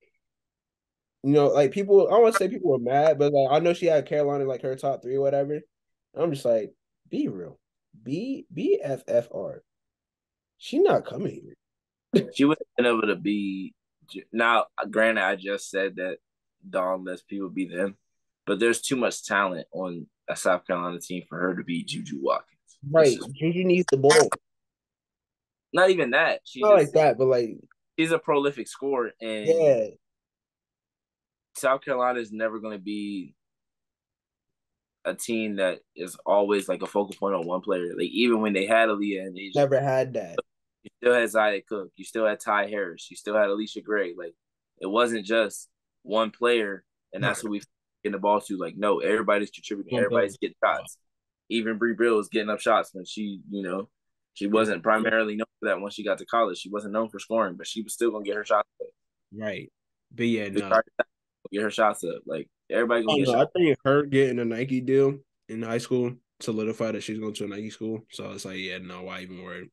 Like people, I don't want to say people were mad, but like I know she had Carolina like her top three or whatever. I'm just like, be real. BFFR. She not coming here. she would have been able to be now. Granted, I just said that Dawn lets people be them, but there's too much talent on a South Carolina team for her to be Juju Watkins. Right. Juju needs the ball. Not even that. Not like that, but like, She's a prolific scorer, and yeah, South Carolina is never going to be a team that is always like a focal point on one player. Like even when they had Aaliyah and Asia, never had that. you still had Zaya Cook, you still had Ty Harris, you still had Alicia Gray. Like it wasn't just one player, and that's who we getting the ball to. Like no, everybody's contributing, everybody's getting shots. Even Bree Brill was getting up shots when she wasn't primarily known for that. Once she got to college, she wasn't known for scoring, but she was still gonna get her shots up. Right. But yeah, no. Get her shots up. Like everybody I gonna get I shots. think her getting a Nike deal in high school solidified that she's going to a Nike school. So it's like, yeah, no, why even worry?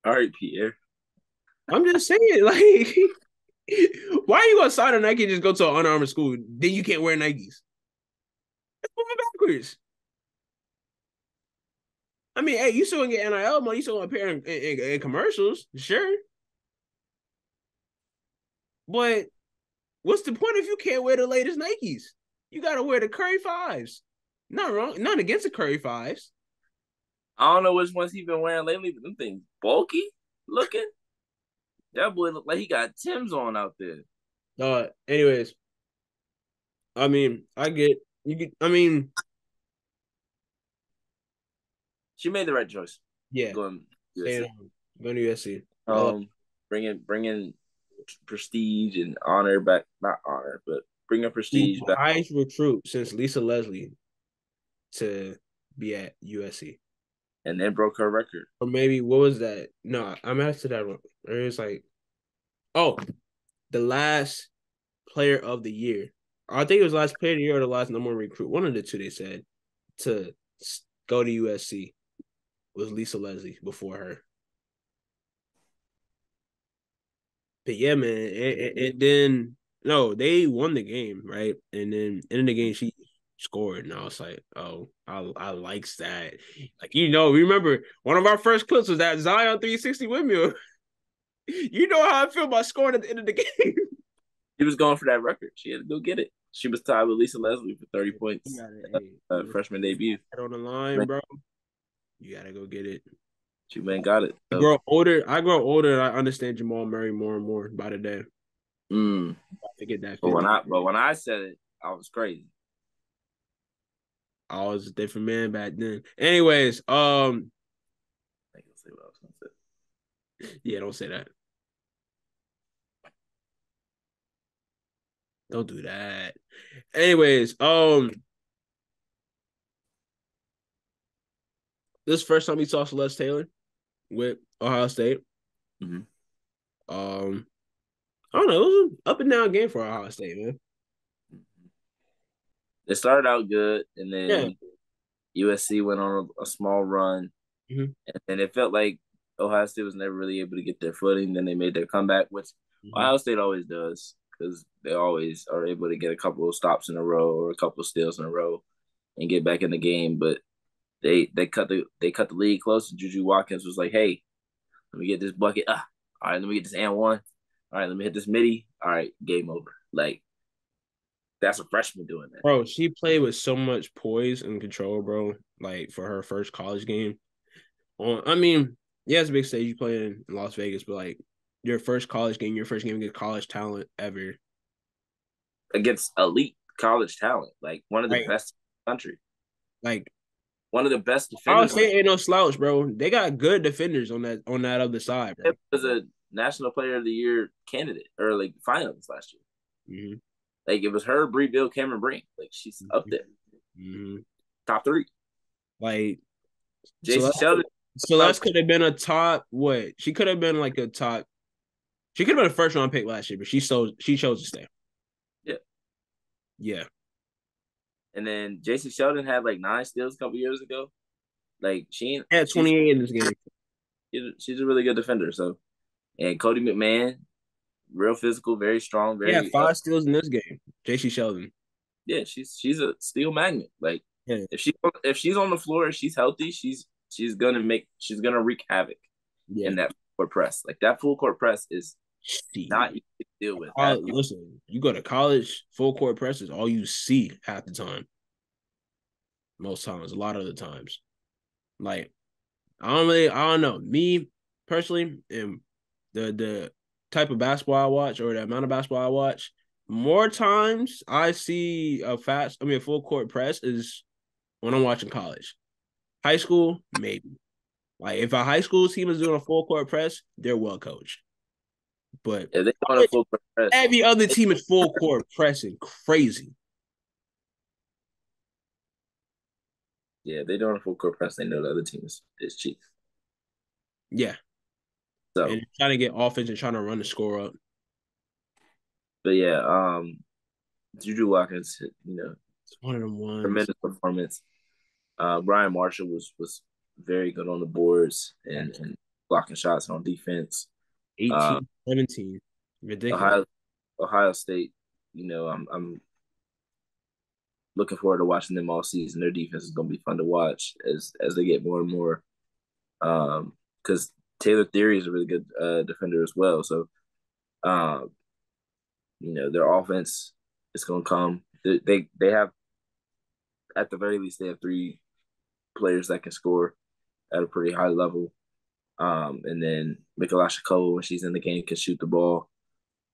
All right, Pierre. I'm just saying, like, why are you gonna sign a Nike and just go to an Under Armour school? Then you can't wear Nikes. That's moving backwards. I mean, hey, you still gonna get NIL money, you still gonna appear in commercials, sure. But what's the point if you can't wear the latest Nikes? You gotta wear the Curry fives. Not wrong, not against the Curry fives. I don't know which ones he been wearing lately, but them things bulky looking. That boy look like he got Tim's on out there. Anyways, I mean, I get you get. I mean, She made the right choice. yeah, Going staying USC. home, going to USC. Bringing prestige and honor back. Not honor, but bringing The prestige back. highest recruit since Lisa Leslie to be at USC. And then broke her record. Or maybe what was that? No, I'm after that one. It's like, oh, the last player of the year. I think it was last player of the year or the last number one recruit. One of the two they said to go to USC was Lisa Leslie before her. But yeah, man, and then no, they won the game, right? And then in the game she scored, and I was like, oh, I likes that. Like remember one of our first clips was that Zion 360 windmill. You know how I feel about scoring at the end of the game. She was going for that record. She had to go get it. She was tied with Lisa Leslie for 30 You points. got it. Hey, Freshman debut. on the line, bro. You gotta go get it. She went and got it. So. I grow older, and I understand Jamal Murray more and more by the day. To get that. But when I said it, I was crazy. I was a different man back then. Anyways, I can say what I was gonna say. Yeah, don't say that. Don't do that. Anyways, this first time we saw Celeste Taylor with Ohio State. Mm-hmm. I don't know. It was an up and down game for Ohio State, man. It started out good, and then USC went on a small run, and then it felt like Ohio State was never really able to get their footing. Then they made their comeback, which Ohio State always does, because they always are able to get a couple of stops in a row or a couple of steals in a row and get back in the game. But they cut the lead close, and Juju Watkins was like, "Hey, let me get this bucket. All right, let me get this and one. All right, let me hit this midi. All right, game over." Like, that's a freshman doing that. Bro, she played with so much poise and control, bro. Like, for her first college game. I mean, yeah, it's a big stage you play in Las Vegas, but like your first college game, your first game against college talent ever. Against elite college talent, like one of the best in the country. Like one of the best defenders. Ohio State ain't no slouch, bro. They got good defenders on that other side, bro. It was a National Player of the Year candidate or like finals last year. Mm-hmm. Like it was her, Bree Bill, Cameron Brink. Like she's up there, top 3. Like JC Sheldon. Celeste could have been a top. What? She could have been like a top. She could have been a first round pick last year, but she chose to stay. Yeah. Yeah. And then JC Sheldon had like 9 steals a couple years ago. Like she had 28 in this game. She's a really good defender. So, and Cody McMahon, real physical, very strong, very 5 steals in this game. JC Sheldon. Yeah, she's a steal magnet. Like if she's on the floor and she's healthy, she's gonna wreak havoc in that full court press. Like that full court press is not easy to deal with. Listen, you go to college, full court press is all you see half the time. Most times, a lot of the times. Like, I don't know. Me personally, and the type of basketball I watch or the amount of basketball I watch, more times I see a full court press is when I'm watching college. High school, maybe. Like if a high school team is doing a full court press, they're well coached. But every other team is full court pressing crazy. Yeah, they doing a full court press. They know the other team is cheap. Yeah. So and trying to get offense and trying to run the score up. But yeah, Juju Watkins, it's one of them ones. Tremendous performance. Brian Marshall was very good on the boards and blocking shots on defense. 18, 17. Ridiculous. Ohio State, I'm looking forward to watching them all season. Their defense is going to be fun to watch as they get more and more. Because Taylor Theory is a really good defender as well. So, their offense is going to come. They have, at the very least, they have 3 players that can score at a pretty high level. And then Mikalasha when she's in the game, can shoot the ball.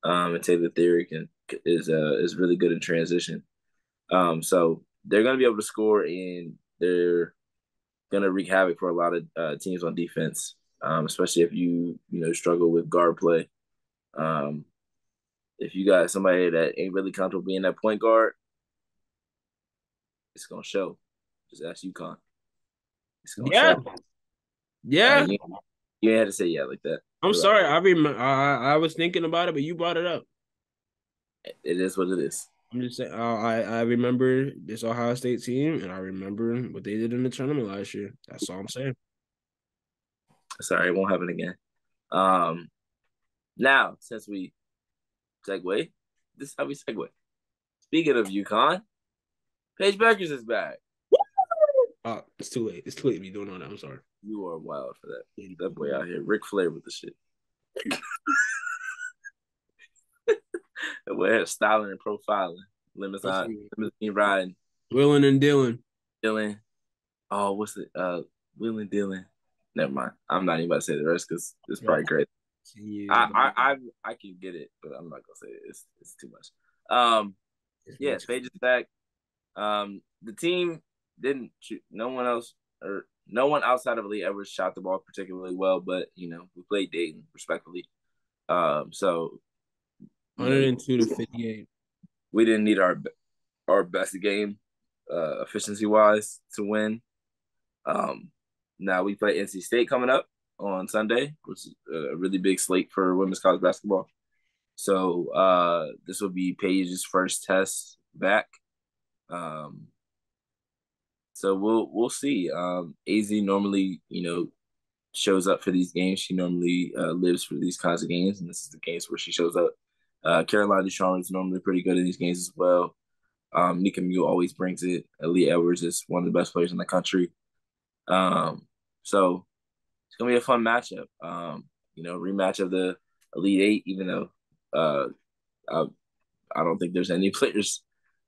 And Taylor Theory is really good in transition. So they're going to be able to score, and they're going to wreak havoc for a lot of teams on defense, especially if you struggle with guard play. If you got somebody that ain't really comfortable being that point guard, it's going to show. Just ask UConn. It's going to show. Yeah. You ain't had to say yeah like that. I'm sorry. I was thinking about it, but you brought it up. It is what it is. I'm just saying. I remember this Ohio State team, and I remember what they did in the tournament last year. That's all I'm saying. Sorry, it won't happen again. Now, since we segue, this is how we segue. Speaking of UConn, Paige Beckers is back. It's too late. It's too late to be doing all that. I'm sorry. You are wild for that. That boy out here, Ric Flair with the shit. That Where styling and profiling. Limousine riding. Willing and Dylan. Dylan. Oh, what's it? Will and Dylan. Never mind. I'm not even about to say the rest because it's probably great. I can get it, but I'm not gonna say it. It's too much. Yeah, Paige is back. The team didn't shoot. No one outside of Lee Edwards shot the ball particularly well, but we played Dayton respectfully. So 102 to 58. We didn't need our best game, efficiency wise, to win. Now we play NC State coming up on Sunday, which is a really big slate for women's college basketball. So this will be Paige's first test back. So we'll see. AZ normally, shows up for these games. She normally lives for these kinds of games, and this is the games where she shows up. Caroline Ducharme is normally pretty good in these games as well. Nika Mew always brings it. Lee Edwards is one of the best players in the country. So it's gonna be a fun matchup. Rematch of the Elite Eight, even though I don't think there's any players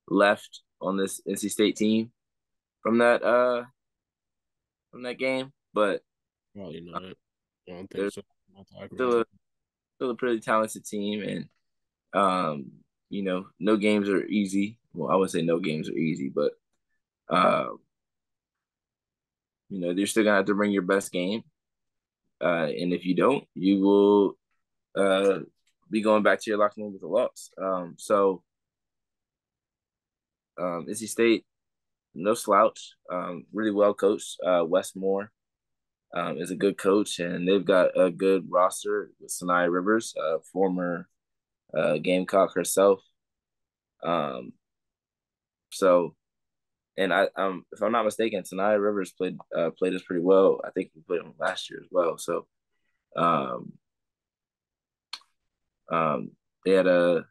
left on this NC State team from that game, but probably not. I don't think so. Still a pretty talented team, and no games are easy. Well, I would say no games are easy, but you're still gonna have to bring your best game, and if you don't, you will be going back to your locker room with a loss. NC State, no slouch, really well coached. Wes Moore is a good coach, and they've got a good roster with Sanaya Rivers, former Gamecock herself. And if I'm not mistaken, Sanaya Rivers played us pretty well. I think we played him last year as well. So, they had a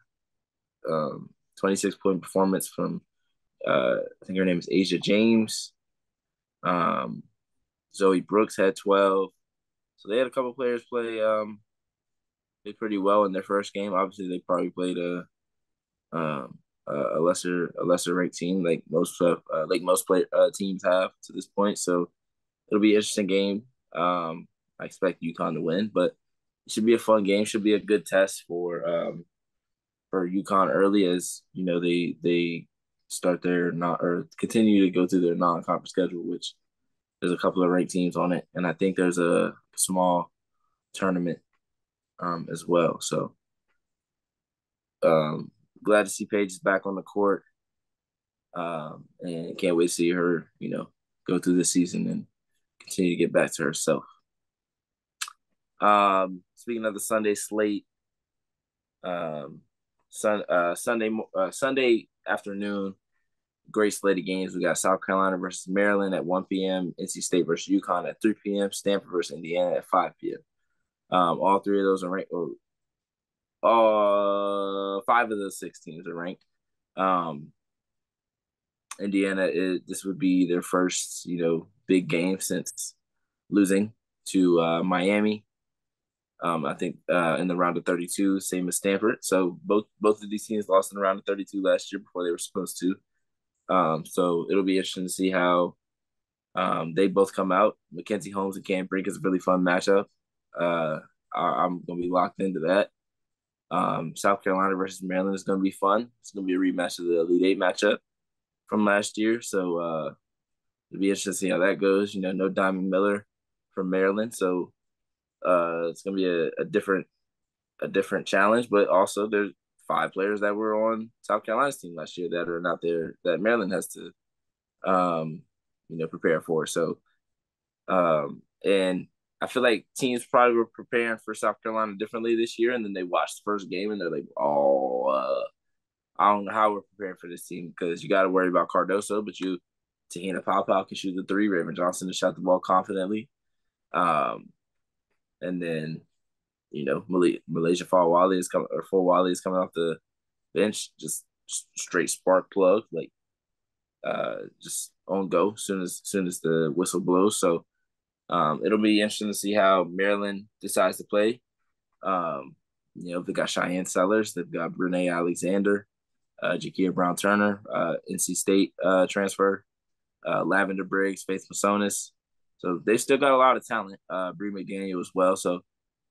26-point performance from I think her name is Asia James. Zoe Brooks had 12. So they had a couple players play did pretty well in their first game. Obviously, they probably played a lesser ranked team like most teams have to this point. So it'll be an interesting game. I expect UConn to win, but it should be a fun game. Should be a good test for UConn early, as they start their continue to go through their non-conference schedule, which there's a couple of ranked teams on it, and I think there's a small tournament as well. So glad to see Paige is back on the court, and can't wait to see her, go through the season and continue to get back to herself. Speaking of the Sunday slate, Sunday afternoon, great slate of games. We got South Carolina versus Maryland at 1 p.m., NC State versus UConn at 3 p.m., Stanford versus Indiana at 5 p.m. All three of those are ranked. Five of those 6 teams are ranked. Indiana this would be their first, big game since losing to Miami. I think in the round of 32, same as Stanford. So both of these teams lost in the round of 32 last year before they were supposed to. So it'll be interesting to see how they both come out. Mackenzie Holmes and Cam Brink is a really fun matchup. I'm going to be locked into that. South Carolina versus Maryland is going to be fun. It's going to be a rematch of the Elite Eight matchup from last year. So it'll be interesting to see how that goes. No Diamond Miller from Maryland. So it's going to be a different challenge, but also there's 5 players that were on South Carolina's team last year that are not there, that Maryland has to, prepare for. So, and I feel like teams probably were preparing for South Carolina differently this year, and then they watched the first game and they're like, I don't know how we're preparing for this team, because you got to worry about Cardoso, but Tahina Paopao can shoot the 3. Raven Johnson has shot the ball confidently. And then, Malaysia Fawali is coming off the bench, just straight spark plug, like just on go soon as the whistle blows. So it'll be interesting to see how Maryland decides to play. They got Cheyenne Sellers, they've got Brene Alexander, Jakia Brown Turner, NC State transfer, Lavender Briggs, Faith Masonis. So they still got a lot of talent. Bree McDaniel as well. So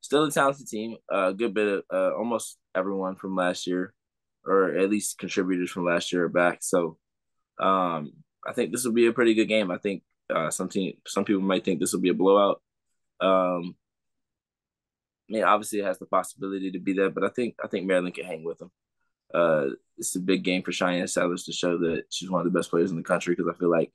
still a talented team. A good bit of almost everyone from last year, or at least contributors from last year are back. So I think this will be a pretty good game. I think some people might think this will be a blowout. I mean, obviously it has the possibility to be that, but I think Maryland can hang with them. It's a big game for Cheyenne Sellers to show that she's one of the best players in the country because I feel like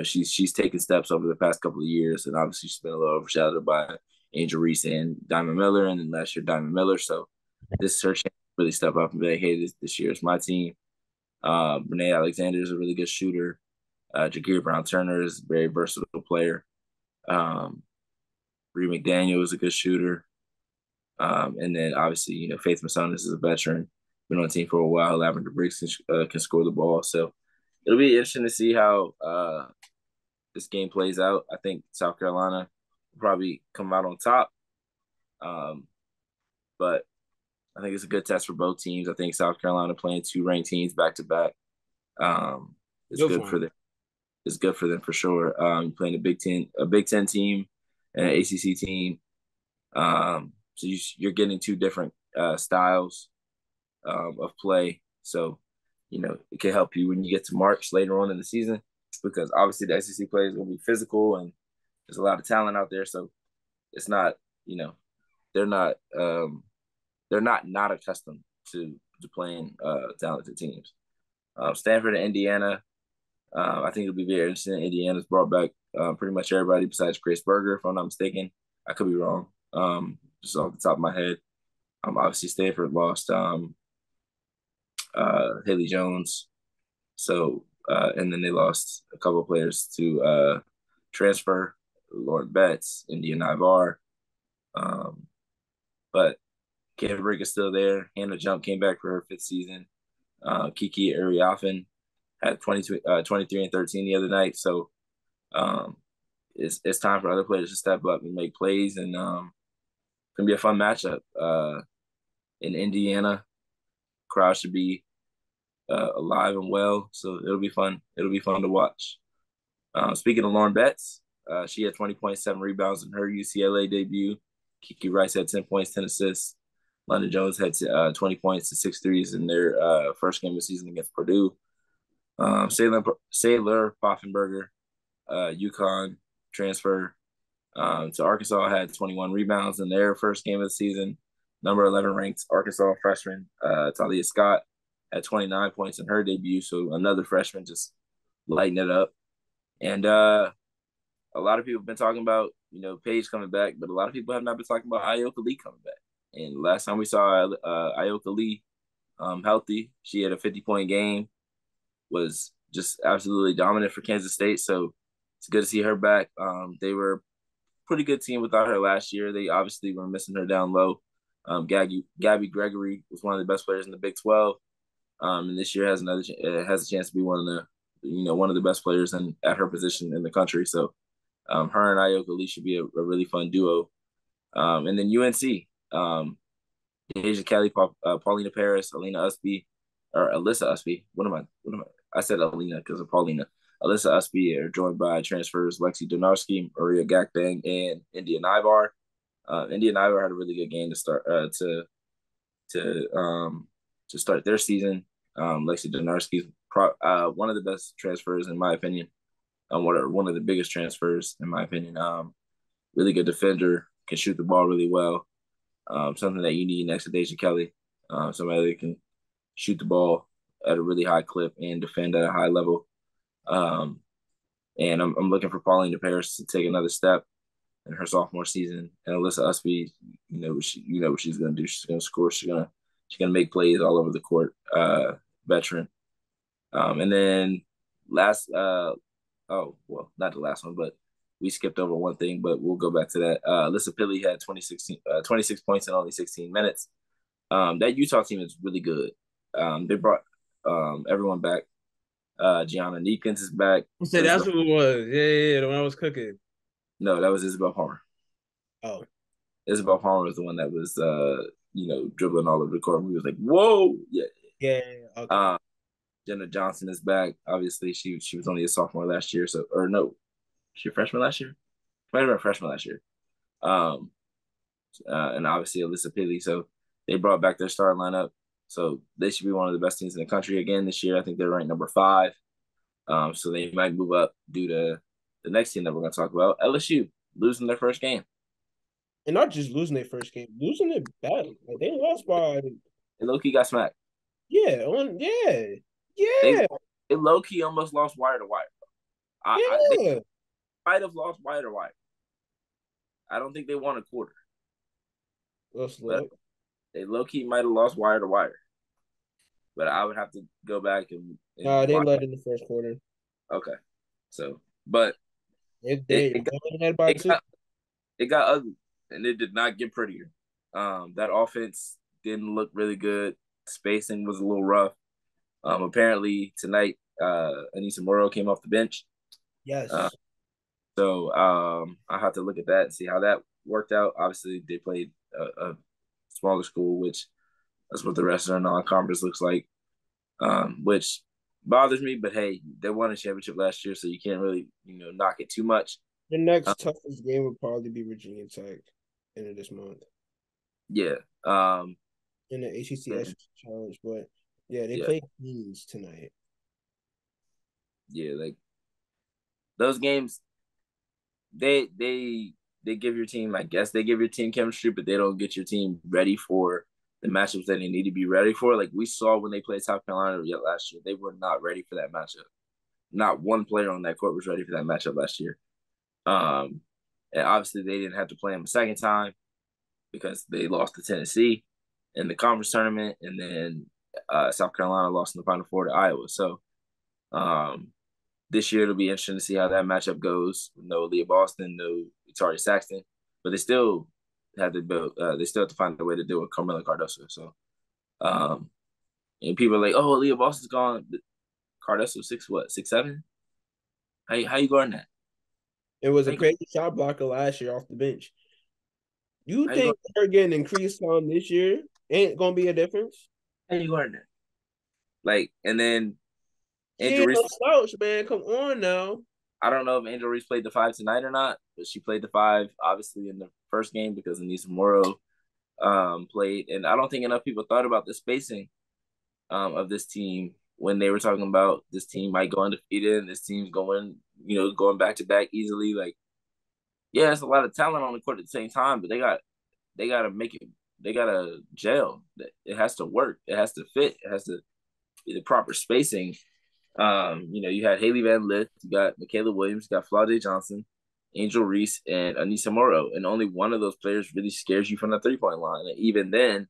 she's taken steps over the past couple of years, and obviously she's been a little overshadowed by Angel Reese and Diamond Miller, and then last year Diamond Miller. So this is her chance to really step up and be like, hey, this year is my team. Renee Alexander is a really good shooter. Jakeer Brown Turner is a very versatile player. Bree McDaniel is a good shooter. And then obviously, Faith Masonis is a veteran, been on the team for a while. Lavender Briggs can score the ball. So it'll be interesting to see how this game plays out. I think South Carolina will probably come out on top. But I think it's a good test for both teams. I think South Carolina playing two ranked teams back to back. It's good for them. It's good for them for sure. Playing a Big Ten team, and an ACC team. So you're getting two different styles of play. So it can help you when you get to March later on in the season, because obviously the SEC players will be physical and there's a lot of talent out there. So it's not, they're not accustomed to playing talented teams. Stanford and Indiana, I think it'll be very interesting. Indiana's brought back pretty much everybody besides Grace Berger, if I'm not mistaken. I could be wrong. Just off the top of my head. Obviously Stanford lost Haley Jones. So and then they lost a couple of players to transfer, Lauren Betts, Indian Ivar. But Canterbury is still there. Hannah Jump came back for her fifth season. Kiki Ariafen had 23 and 13 the other night. So it's time for other players to step up and make plays, and it's gonna be a fun matchup. In Indiana, crowd should be alive and well, so it'll be fun. It'll be fun to watch. Speaking of Lauren Betts, she had 20.7 rebounds in her UCLA debut. Kiki Rice had 10 points, 10 assists. London Jones had 20 points and 6 threes in their first game of the season against Purdue. Saylor Poffenberger, UConn transfer to Arkansas, had 21 rebounds in their first game of the season. Number 11 ranked Arkansas freshman Talia Scott had 29 points in her debut. So another freshman just lighting it up. And a lot of people have been talking about, Paige coming back, but a lot of people have not been talking about Ayoka Lee coming back. And last time we saw Ayoka Lee healthy, she had a 50-point game, was just absolutely dominant for Kansas State. So it's good to see her back. They were a pretty good team without her last year. They obviously were missing her down low. Gabby Gregory was one of the best players in the Big 12, and this year has a chance to be one of the best players at her position in the country. So her and Ayoka Lee should be a really fun duo. And then UNC, Asia Kelly, Paulina Paris, Alyssa Usby. What am I? I said Alina because of Paulina. Alyssa Usby are joined by transfers Lexi Donarski, Maria Gakbang, and Indian Ivar. Indian Ivar had a really good game to start to start their season. Lexi Donarski is one of the best transfers in my opinion. One of the biggest transfers in my opinion. Really good defender, can shoot the ball really well. Something that you need next to Deja Kelly. Somebody that can shoot the ball at a really high clip and defend at a high level. And I'm looking for Paulina Paris to take another step in her sophomore season. And Alyssa Usby, what she's gonna do. She's gonna score. She's gonna make plays all over the court. Veteran. And then not the last one, but we skipped over one thing, but we'll go back to that. Alyssa Pilley had 26 points in only 16 minutes. That Utah team is really good. They brought everyone back. Gianna Neekins is back. So that's who it was. Yeah, the one I was cooking. No, that was Isabel Palmer. Oh. Isabel Palmer was the one that was dribbling all over the court. We was like, whoa, yeah. Yeah, okay. Jenna Johnson is back. Obviously, she was only a sophomore last year, so or no, she a freshman last year. Might have been a freshman last year. Um, and obviously Alyssa Pilley. So they brought back their starting lineup. So they should be one of the best teams in the country again this year. I think they're ranked number 5. So they might move up due to the next team that we're going to talk about, LSU, losing their first game. And not just losing their first game, losing it bad. Like they lost by They low key got smacked. They yeah. they low key almost lost wire to wire. They Yeah. might have lost wire to wire. I don't think they won a quarter, Let's but look. they low key might have lost wire to wire. But I would have to go back and They watch. led in the first quarter. Okay, so but It it they it got, only had by it 2. got it got ugly, and it did not get prettier. That offense didn't look really good. Spacing was a little rough. Apparently tonight, Anissa Morrow came off the bench. Uh, Yes. so I have to look at that and see how that worked out. Obviously, they played a smaller school, which that's what the rest of their non-conference looks like, which bothers me. But hey, they won a championship last year, so you can't really knock it too much. The next toughest game would probably be Virginia Tech end of this month Yeah. Um, in the ACCS challenge. But yeah, they yeah. play Queens tonight. Yeah. Like those games, they give your team, I guess they give your team chemistry, but they don't get your team ready for the matchups that they need to be ready for. Like we saw when they played South Carolina last year, they were not ready for that matchup. Not one player on that court was ready for that matchup last year. Um, and obviously they didn't have to play them a second time because they lost to Tennessee in the conference tournament, and then South Carolina lost in the Final Four to Iowa. So um, this year it'll be interesting to see how that matchup goes. No Leah Boston, no Tari Saxton, but they still have to build. They still have to find a way to deal with Carmela Cardoso. So, and people are like, "Oh, Leah Boston's gone." Cardoso 6'7"? How you guarding that? It was How a you, crazy shot blocker last year off the bench. You how you, think they're getting increased on this year ain't gonna be a difference? how you guarding that? Like, and then She Angel ain't Reese. no slouch, man. Come on now. I don't know if Angel Reese played the 5 tonight or not, but she played the 5 obviously in the first game because Anissa Morrow played, and I don't think enough people thought about the spacing of this team when they were talking about this team might go undefeated and this team's going back to back easily. Like, yeah, it's a lot of talent on the court at the same time, but they gotta make it. They gotta gel. It has to work. It has to fit. It has to be the proper spacing. You had Haley Van Lith, you got Michaela Williams, you got Flaude Johnson, Angel Reese, and Anissa Morrow, and only one of those players really scares you from the 3-point line. And even then,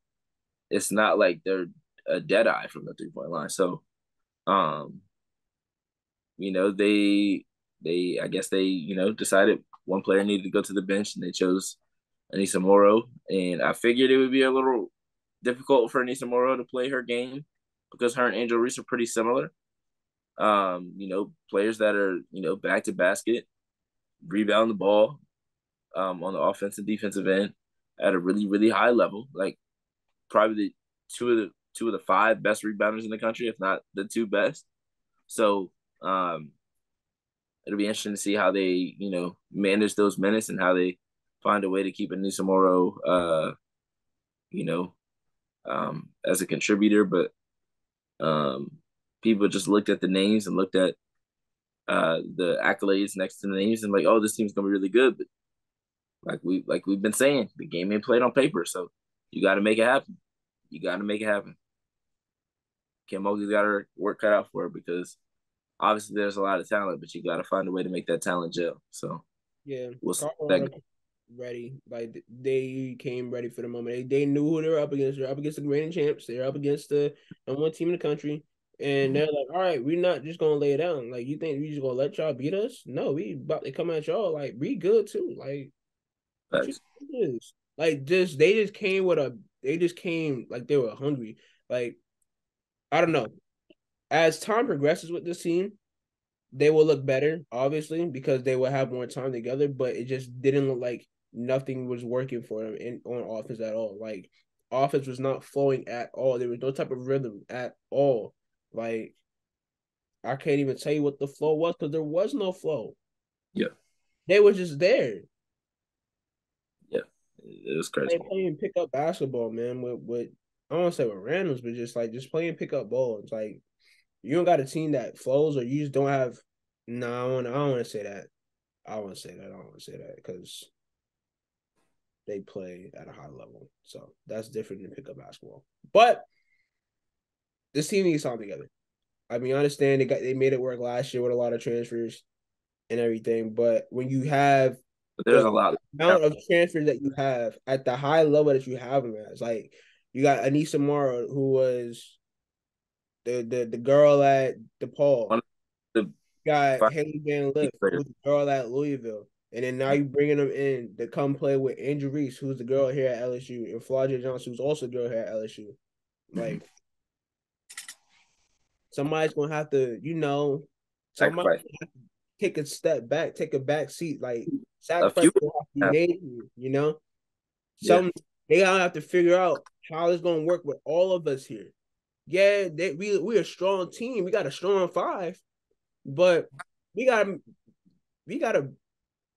it's not like they're a dead eye from the 3-point line. So, um, they I guess they decided one player needed to go to the bench, and they chose Anissa Morrow. And I figured it would be a little difficult for Anissa Morrow to play her game because her and Angel Reese are pretty similar. Players that are back to basket, rebound the ball, on the offensive defensive end at a really really high level. Like probably the two of the 5 best rebounders in the country, if not the 2 best. So it'll be interesting to see how they manage those minutes and how they find a way to keep Anissa Morrow as a contributor. But people just looked at the names and looked at the accolades next to the names and like, oh, this team's gonna be really good. But we've been saying, the game ain't played on paper, so you got to make it happen. You got to make it happen. Kim Mulkey's got her work cut out for her because obviously there's a lot of talent, but you got to find a way to make that talent gel. So Yeah, we'll see. Colorado ready. Like they came ready for the moment. They knew who they were up against. They're up against the reigning champs. They're up against the number 1 team in the country. And they're like, all right, we're not just gonna lay it down. Like, you think we just gonna let y'all beat us? No, we about to come at y'all. Like, we good too. Like, what you think is? Like, they just came like they were hungry. Like, I don't know. As time progresses with this team, they will look better, obviously, because they will have more time together. But it just didn't look like nothing was working for them on offense at all. Like offense was not flowing at all. There was no type of rhythm at all. Like I can't even tell you what the flow was because there was no flow. Yeah. They were just there. Yeah. It was They crazy. playing pickup basketball, man. With I don't want to say with randoms, but just playing pickup ball. It's like you don't got a team that flows, or you just don't have. No, I don't want to say that. I don't want to say that. I don't want to say that because they play at a high level, so that's different than pickup basketball. But this team needs something together. I mean, I understand they made it work last year with a lot of transfers and everything, but when you have But there's the a lot. amount of transfers that you have at the high level that you have them as, like you got Anissa Mara, who was the girl at DePaul. One of the You got five Haley Van Lith, players. who's the girl at Louisville. And then now you bringing them in to come play with Angel Reese, who's the girl here at LSU, and Flaja Johnson, who's also the girl here at LSU. Like, somebody's gonna have to, somebody Sacrifice. have to take a step back, take a back seat. Like, A sacrifice few. will have to be made here. Yeah. Some they gotta have to figure out how it's gonna work with all of us here. Yeah, we're a strong team. We got a strong five, but we gotta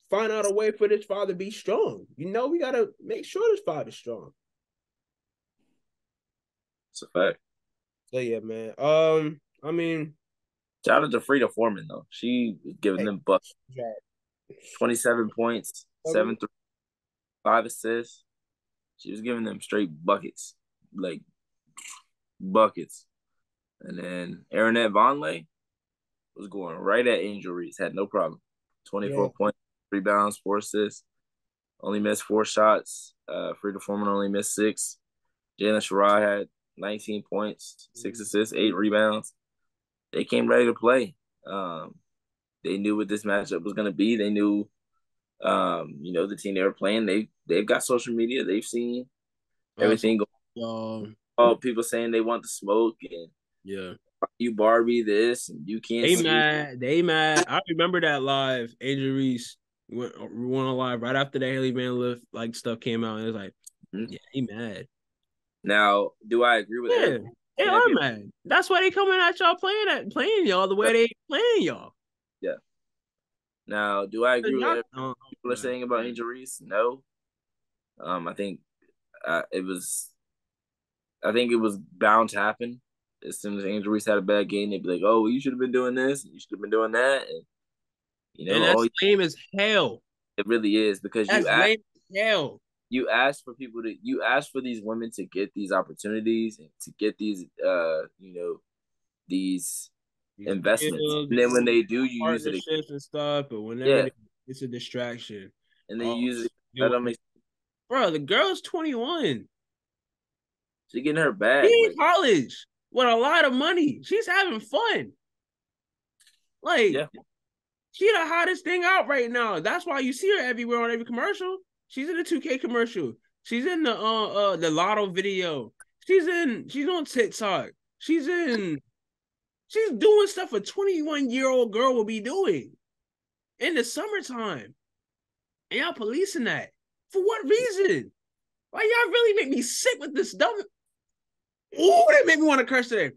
find out a way for this five to be strong. We gotta make sure this five is strong. It's a fact. So yeah, man. I mean, Shout out to Frida Foreman though. She was giving hey, them bucks. 27 points, 7 3, 5 assists. She was giving them straight buckets, like buckets. And then Aaronette Vonleh was going right at Angel Reese, had no problem. 24 yeah, points, rebounds, 4 assists. Only missed 4 shots. Frida Foreman only missed 6. Jalen Sherrod had 19 points, 6 assists, 8 rebounds. They came ready to play. They knew what this matchup was going to be. They knew, the team they were playing. They've got social media. They've seen everything going. All people saying they want the smoke and yeah. you Barbie this and you can't They see. mad. They mad. I remember that live. Angel Reese went on live right after the Haley Van Lith like stuff came out. And it was like, yeah, he mad. Now, do I agree with Yeah, everything? they are mad. That's why they coming at y'all playing y'all the way they playing y'all. Yeah. Now, do I agree with Y'all, everything people are saying about Angel Reese? No. I think it was. I think it was bound to happen. As soon as Angel Reese had a bad game, they'd be like, "Oh, well, you should have been doing this. You should have been doing that." And and that's lame as hell. it really is because That's lame as hell. You ask for you ask for these women to get these opportunities and to get these these investments, Deals, and then when they do, you use it partnerships and stuff, but whenever yeah, it's a distraction. and they use it. That don't make bro, the girl's 21. She getting her She bag. in college with a lot of money. She's having fun. Like, yeah, she the hottest thing out right now. That's why you see her everywhere on every commercial. She's in the 2K commercial. She's in the Lotto video. She's on TikTok. She's doing stuff a 21-year-old girl will be doing in the summertime. And y'all policing that. For what reason? Why y'all really make me sick with this dumb? Ooh, that made me want to curse today.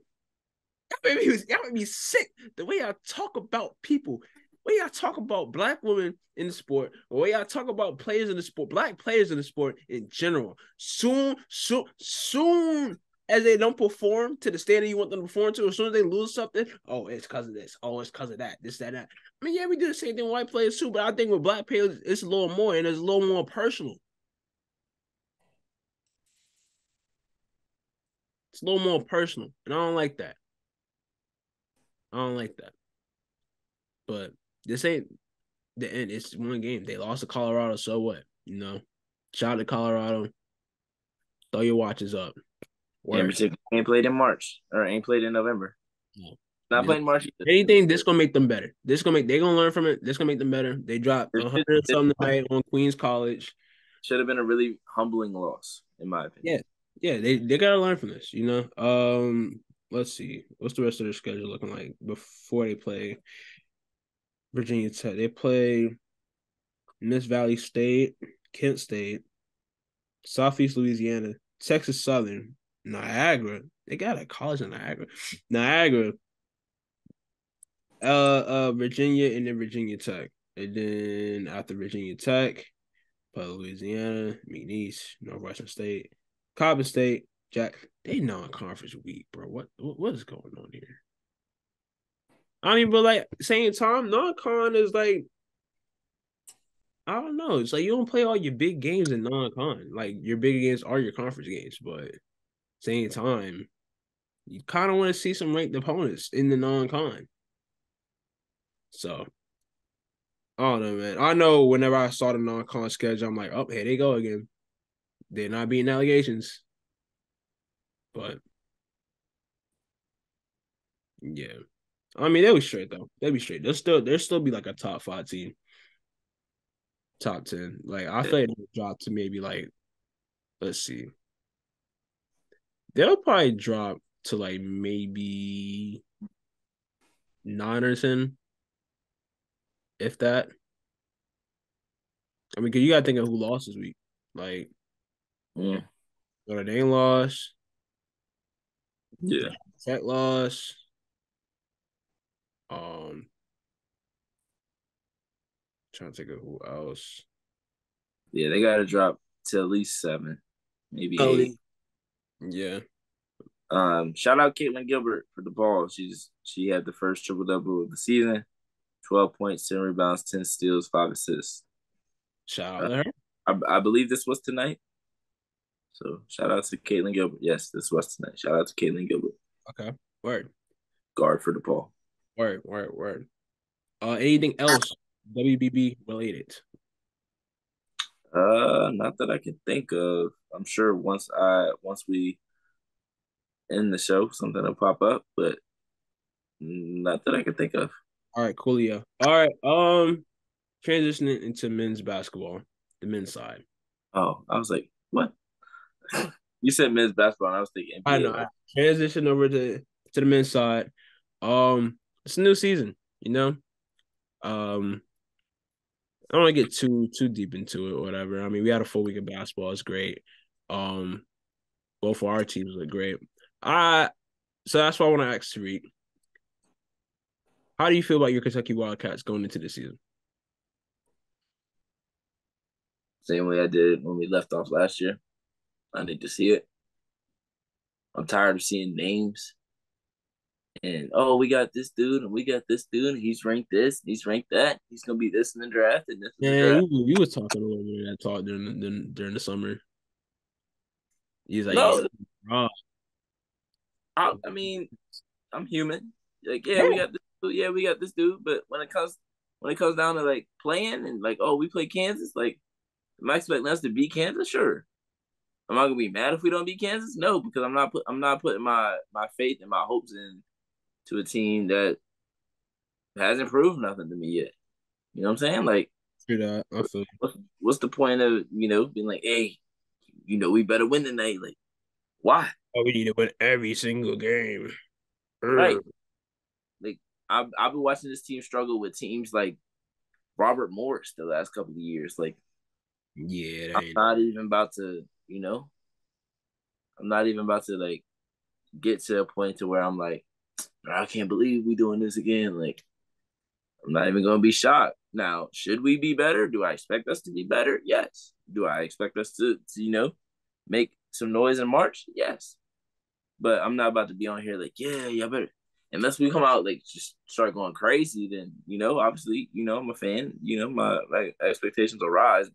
Y'all made me sick. The way y'all talk about people, the way y'all talk about black women in the sport, the way y'all talk about players in the sport, black players in the sport in general. Soon as they don't perform to the standard you want them to perform to, as soon as they lose something, oh, it's because of this. Oh, it's because of that. This, that. I mean, yeah, we do the same thing with white players too, but I think with black players, it's a little more, and it's a little more personal. It's a little more personal, and I don't like that. But this ain't the end. It's one game. They lost to Colorado, so what? Shout out to Colorado. Throw your watches up. ain't played in March or ain't played in November. No. Not playing March either. Anything, this gonna make them better. They're gonna learn from it. This gonna make them better. They dropped 100 something tonight on Queens College. Should have been a really humbling loss, in my opinion. Yeah. They gotta learn from this. Let's see. What's the rest of their schedule looking like before they play Virginia Tech? They play Miss Valley State. Kent State, Southeast Louisiana, Texas Southern, Niagara. They got a college in Niagara. Niagara, Virginia, and then Virginia Tech. And then after Virginia Tech, Louisiana, McNeese, Northwestern State, Coppin State, Jack. They non-conference week, bro. What is going on here? I mean, but like same time, non-con is like I don't know. It's like you don't play all your big games in non-con. Like your big games are your conference games, but same time, you kind of want to see some ranked opponents in the non-con. So I don't know, man. I know whenever I saw the non-con schedule, I'm like, oh, here they go again. They're not beating allegations. But yeah. I mean, they'll be straight though. They'll be straight. They'll still be like a top 5 team. Top 10. Like I feel like they'll drop to maybe like let's see. They'll probably drop to like maybe 9 or 10. If that. I mean, cause you gotta think of who lost this week. Like Notre Dame lost. Yeah. Tech lost. Um Trying to think of who else. Yeah, they gotta drop to at least 7, maybe 8. Yeah. Shout out Caitlin Gilbert for the ball. She had the first triple double of the season, 12 points, 10 rebounds, 10 steals, 5 assists. Shout out to her. I believe this was tonight. So shout out to Caitlin Gilbert. Yes, this was tonight. Shout out to Caitlin Gilbert. Okay. Word. Guard for the ball. Word. Anything else WBB related? Not that I can think of. I'm sure once we end the show, something will pop up, but not that I can think of. All right, coolio. All right. Transitioning into men's basketball, the men's side. Oh, I was like, what? You said men's basketball, and I was thinking NBA. I know. Like, transition over to the men's side. It's a new season, you know. I don't want to get too deep into it or whatever. I mean, we had a full week of basketball. It's great. Both of our teams look great. So that's why I want to ask Tariq. How do you feel about your Kentucky Wildcats going into this season? Same way I did when we left off last year. I need to see it. I'm tired of seeing names. And oh, we got this dude, and we got this dude, and he's ranked this, he's ranked that. He's gonna be this in the draft, and this in the Yeah, draft. you was talking a little bit of that talk during the summer. He's like, No, yeah, I mean, I'm human. Like, yeah, we got this dude, yeah, we got this dude. But when it comes down to like playing and like, oh, we play Kansas, like, am I expecting us to beat Kansas? Sure. Am I gonna be mad if we don't beat Kansas? No, because I'm not putting my faith and my hopes in to a team that hasn't proved nothing to me yet. You know what I'm saying? Like, I feel what's the point of being like, hey, we better win tonight? Like, why? we need to win every single game. Right? Like, I've been watching this team struggle with teams like Robert Morris the last couple of years. Like, Yeah, I'm not even about to, I'm not even about to like get to a point to where I'm like, I can't believe we doing this again. Like, I'm not even gonna be shocked. Now, should we be better? Do I expect us to be better? Yes. Do I expect us to make some noise in March? Yes. But I'm not about to be on here like, yeah, y'all better. Unless we come out like just start going crazy, then obviously, I'm a fan. My expectations will rise.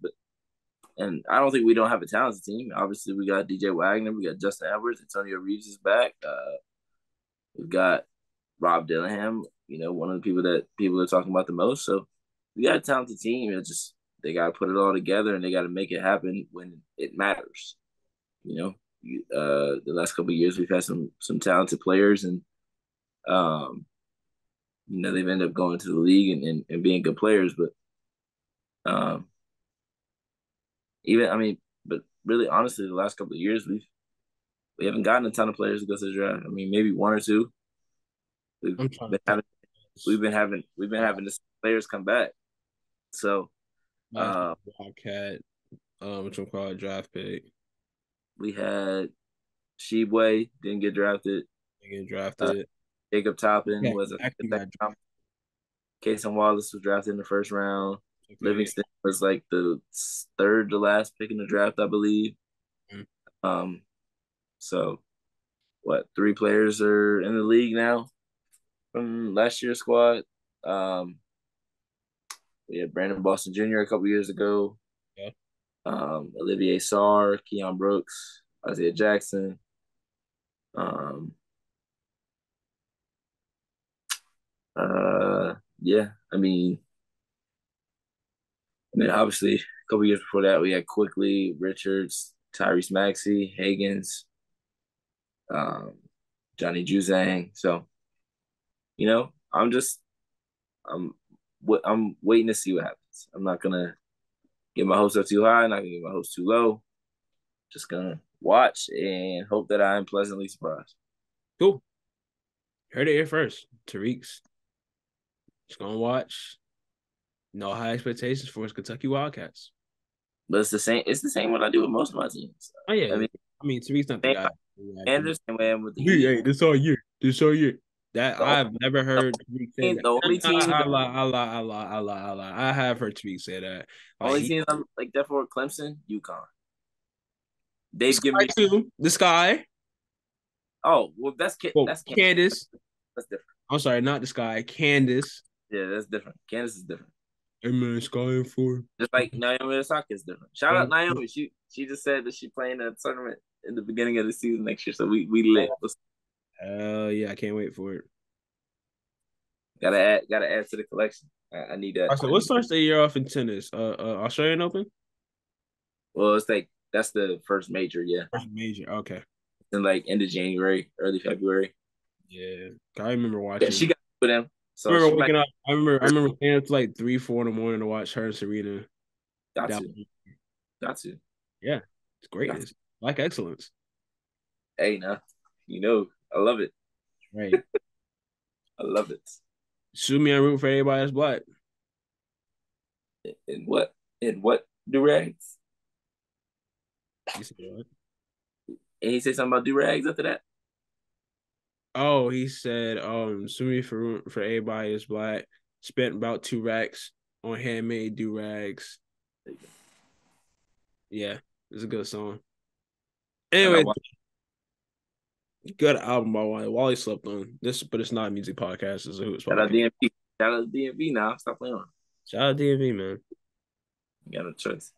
And I don't think we don't have a talented team. Obviously, we got DJ Wagner, we got Justin Edwards, Antonio Reeves is back. We've got Rob Dillingham, one of the people that people are talking about the most. So we got a talented team. It's just they got to put it all together and they got to make it happen when it matters. The last couple of years we've had some talented players, and they've ended up going to the league and being good players. But but really honestly, the last couple of years we haven't gotten a ton of players to go to the draft. I mean, maybe one or two. We've been having this players come back. So Wildcat Which one called draft pick? We had Sheboy, didn't get drafted. They get Uh, drafted. Jacob Toppin Yeah, was a actually second got round. Casey Wallace was drafted in the first round. okay. Livingston was like the third to last pick in the draft, I believe. Mm. Um, so what? 3 players are in the league now from last year's squad. Um, we had Brandon Boston Jr. a couple years ago. Yeah. Olivier Sarr, Keon Brooks, Isaiah Jackson. Um, yeah, I mean, and then obviously a couple years before that, we had Quickly, Richards, Tyrese Maxey, Higgins, um, Johnny Juzang. So, I'm I'm waiting to see what happens. I'm not gonna get my hopes up too high. I'm not gonna get my hopes too low. Just gonna watch and hope that I am pleasantly surprised. Cool. Heard it here first. Tariq's just gonna watch. No high expectations for his Kentucky Wildcats. But it's the same. It's the same what I do with most of my teams. Oh yeah. I mean, Tariq's not the same guy. Anderson man with the Hey, Heat. hey, this all year. This all year. That The only, I've never the heard Tariq say team, that. the only team, I that, lie, I lie, I lie, I lie, I lie. I have heard Tariq say that. Like only teams I'm like that for Clemson, UConn. They've given Sky me. too. The Sky. Oh well, that's Well, that's Candace. that's different. I'm sorry, not the Sky. Candace. Yeah, that's different. Kansas is different. Hey man, Sky and four. Just like Naomi Osaka is different. Shout out Naomi. She just said that she playing a tournament in the beginning of the season next year. So we lit. Hell yeah, I can't wait for it. Gotta add to the collection. I need that. All right, so what starts the year off in tennis? Australian Open? Well, it's like that's the first major, yeah. First major. Okay. In like end of January, early February. Yeah. I remember Yeah, watching. she got with them. I So remember she might waking up. I remember staying up to like 3, 4 in the morning to watch her and Serena. got That to. Got to. yeah, it's Got to. greatness. Like excellence. Hey now. I love it. Right. I love it. Sue me, I'm rooting for everybody that's black. In what? In what durags? You said what? And he said something about durags after that? Oh, he said, sue me for everybody that's black. Spent about 2 racks on handmade do rags. Yeah, it's a good song. And I Anyway, watched. good album by Wally slept on this, but it's not a music podcast. It's a Hoops Shout out podcast. DMV. Shout out DMV now. Stop playing on. Shout out DMV, man. You got no choice.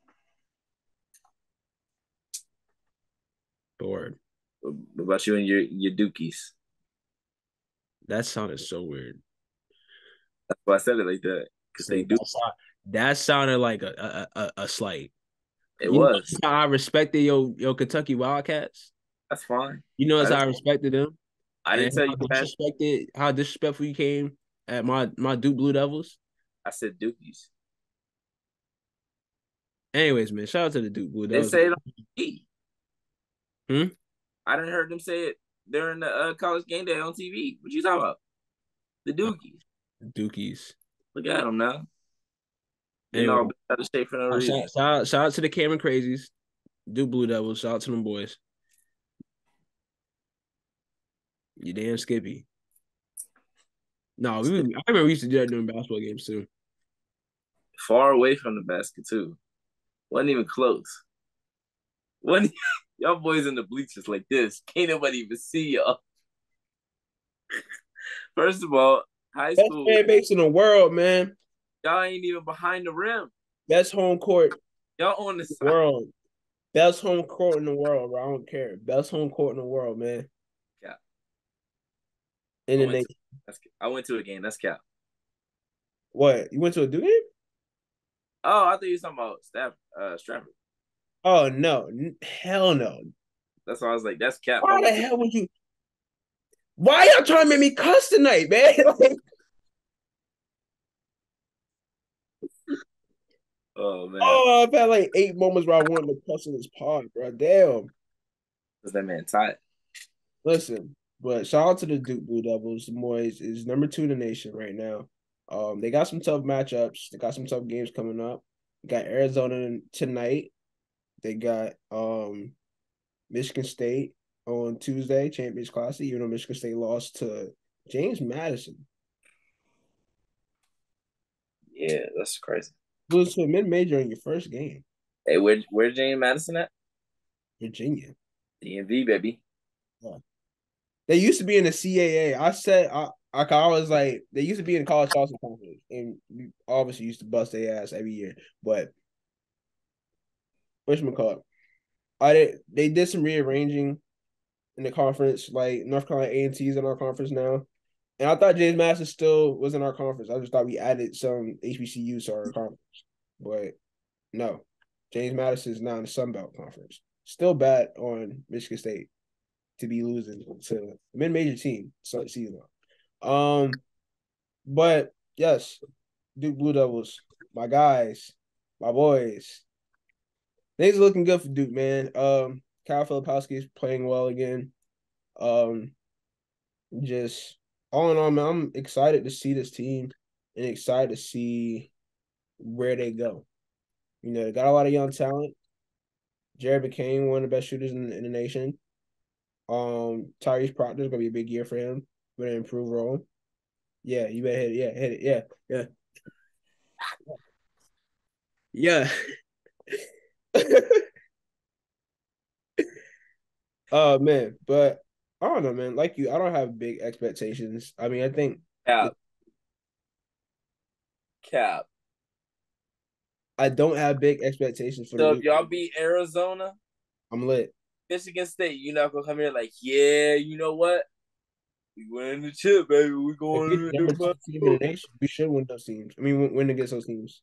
Word. What about you and your dookies? That sounded so weird. That's why I said it like that. Because they do. That sounded like a slight. It You know was. how I respected your Kentucky Wildcats. That's fine. You know I that's how didn't, I respected them, I and didn't tell you that. how disrespectful you came at my Duke Blue Devils. I said dookies. Anyways, man, shout out to the Duke Blue They Devils. say it on TV. Hmm? I didn't heard them say it during the college game day on TV. What you talking about? The dookies. Dukies. Look at them now. Getting Anyway, all bent out of shape for no reason. shout out to the Cameron Crazies, Duke Blue Devils. Shout out to them boys. You damn Skippy. No, I remember we used to do that during basketball games too. Far away from the basket too. Wasn't even close. When y'all boys in the bleachers like this, can't nobody even see y'all. First of all, high Best school, fan base in the world, man. y'all ain't even behind the rim. Best home court Y'all on the in the side. world. Best home court in the world, bro. I don't care. Best home court in the world, man. Yeah. In the nation. I went to a game. That's cap. What? You went to a Duke game? Oh, I thought you were talking about Stratford. Oh no, hell no. That's why I was like, that's cap. Why the hell would you? Why y'all trying to make me cuss tonight, man? Oh man. Oh, I've had like 8 moments where I wanted to cuss in this pod, bro. Damn. Was that man tight? Listen, but shout out to the Duke Blue Devils. The boys is number 2 in the nation right now. They got some tough matchups. They got some tough games coming up. Got Arizona tonight. They got Michigan State on Tuesday, Champions Classic, even though Michigan State lost to James Madison. Yeah, that's crazy. Lose to a mid-major in your first game. Hey, where's James Madison at? Virginia. DMV, baby. Yeah. They used to be in the CAA. I was like, they used to be in college Charleston Conference, and we obviously used to bust their ass every year. But whatchamacallit, they did some rearranging in the conference. Like North Carolina A&T is in our conference now, and I thought James Madison still was in our conference. I just thought we added some HBCUs to our conference, but no, James Madison is now in the Sun Belt Conference. Still bad on Michigan State to be losing to a mid-major team start the season. But yes, Duke Blue Devils, my guys, my boys. Things are looking good for Duke, man. Kyle Filipowski is playing well again. Um, just all in all, man, I'm excited to see this team and excited to see where they go. You know, they got a lot of young talent. Jared became one of the best shooters in the nation. Tyrese Proctor is gonna be a big year for him with an improved role. Yeah, you better hit it. Yeah, hit it. Yeah, yeah. Yeah. Oh man, but I don't know, man. Like you, I don't have big expectations. I mean, I think Cap, cap. I don't have big expectations for the So if Duke. y'all beat Arizona, I'm lit. Michigan State, you're not gonna come here like, yeah, you know what? We winning the chip, baby. We If we're going the to number two the team in the nation, we should win those teams. I mean, win against those teams.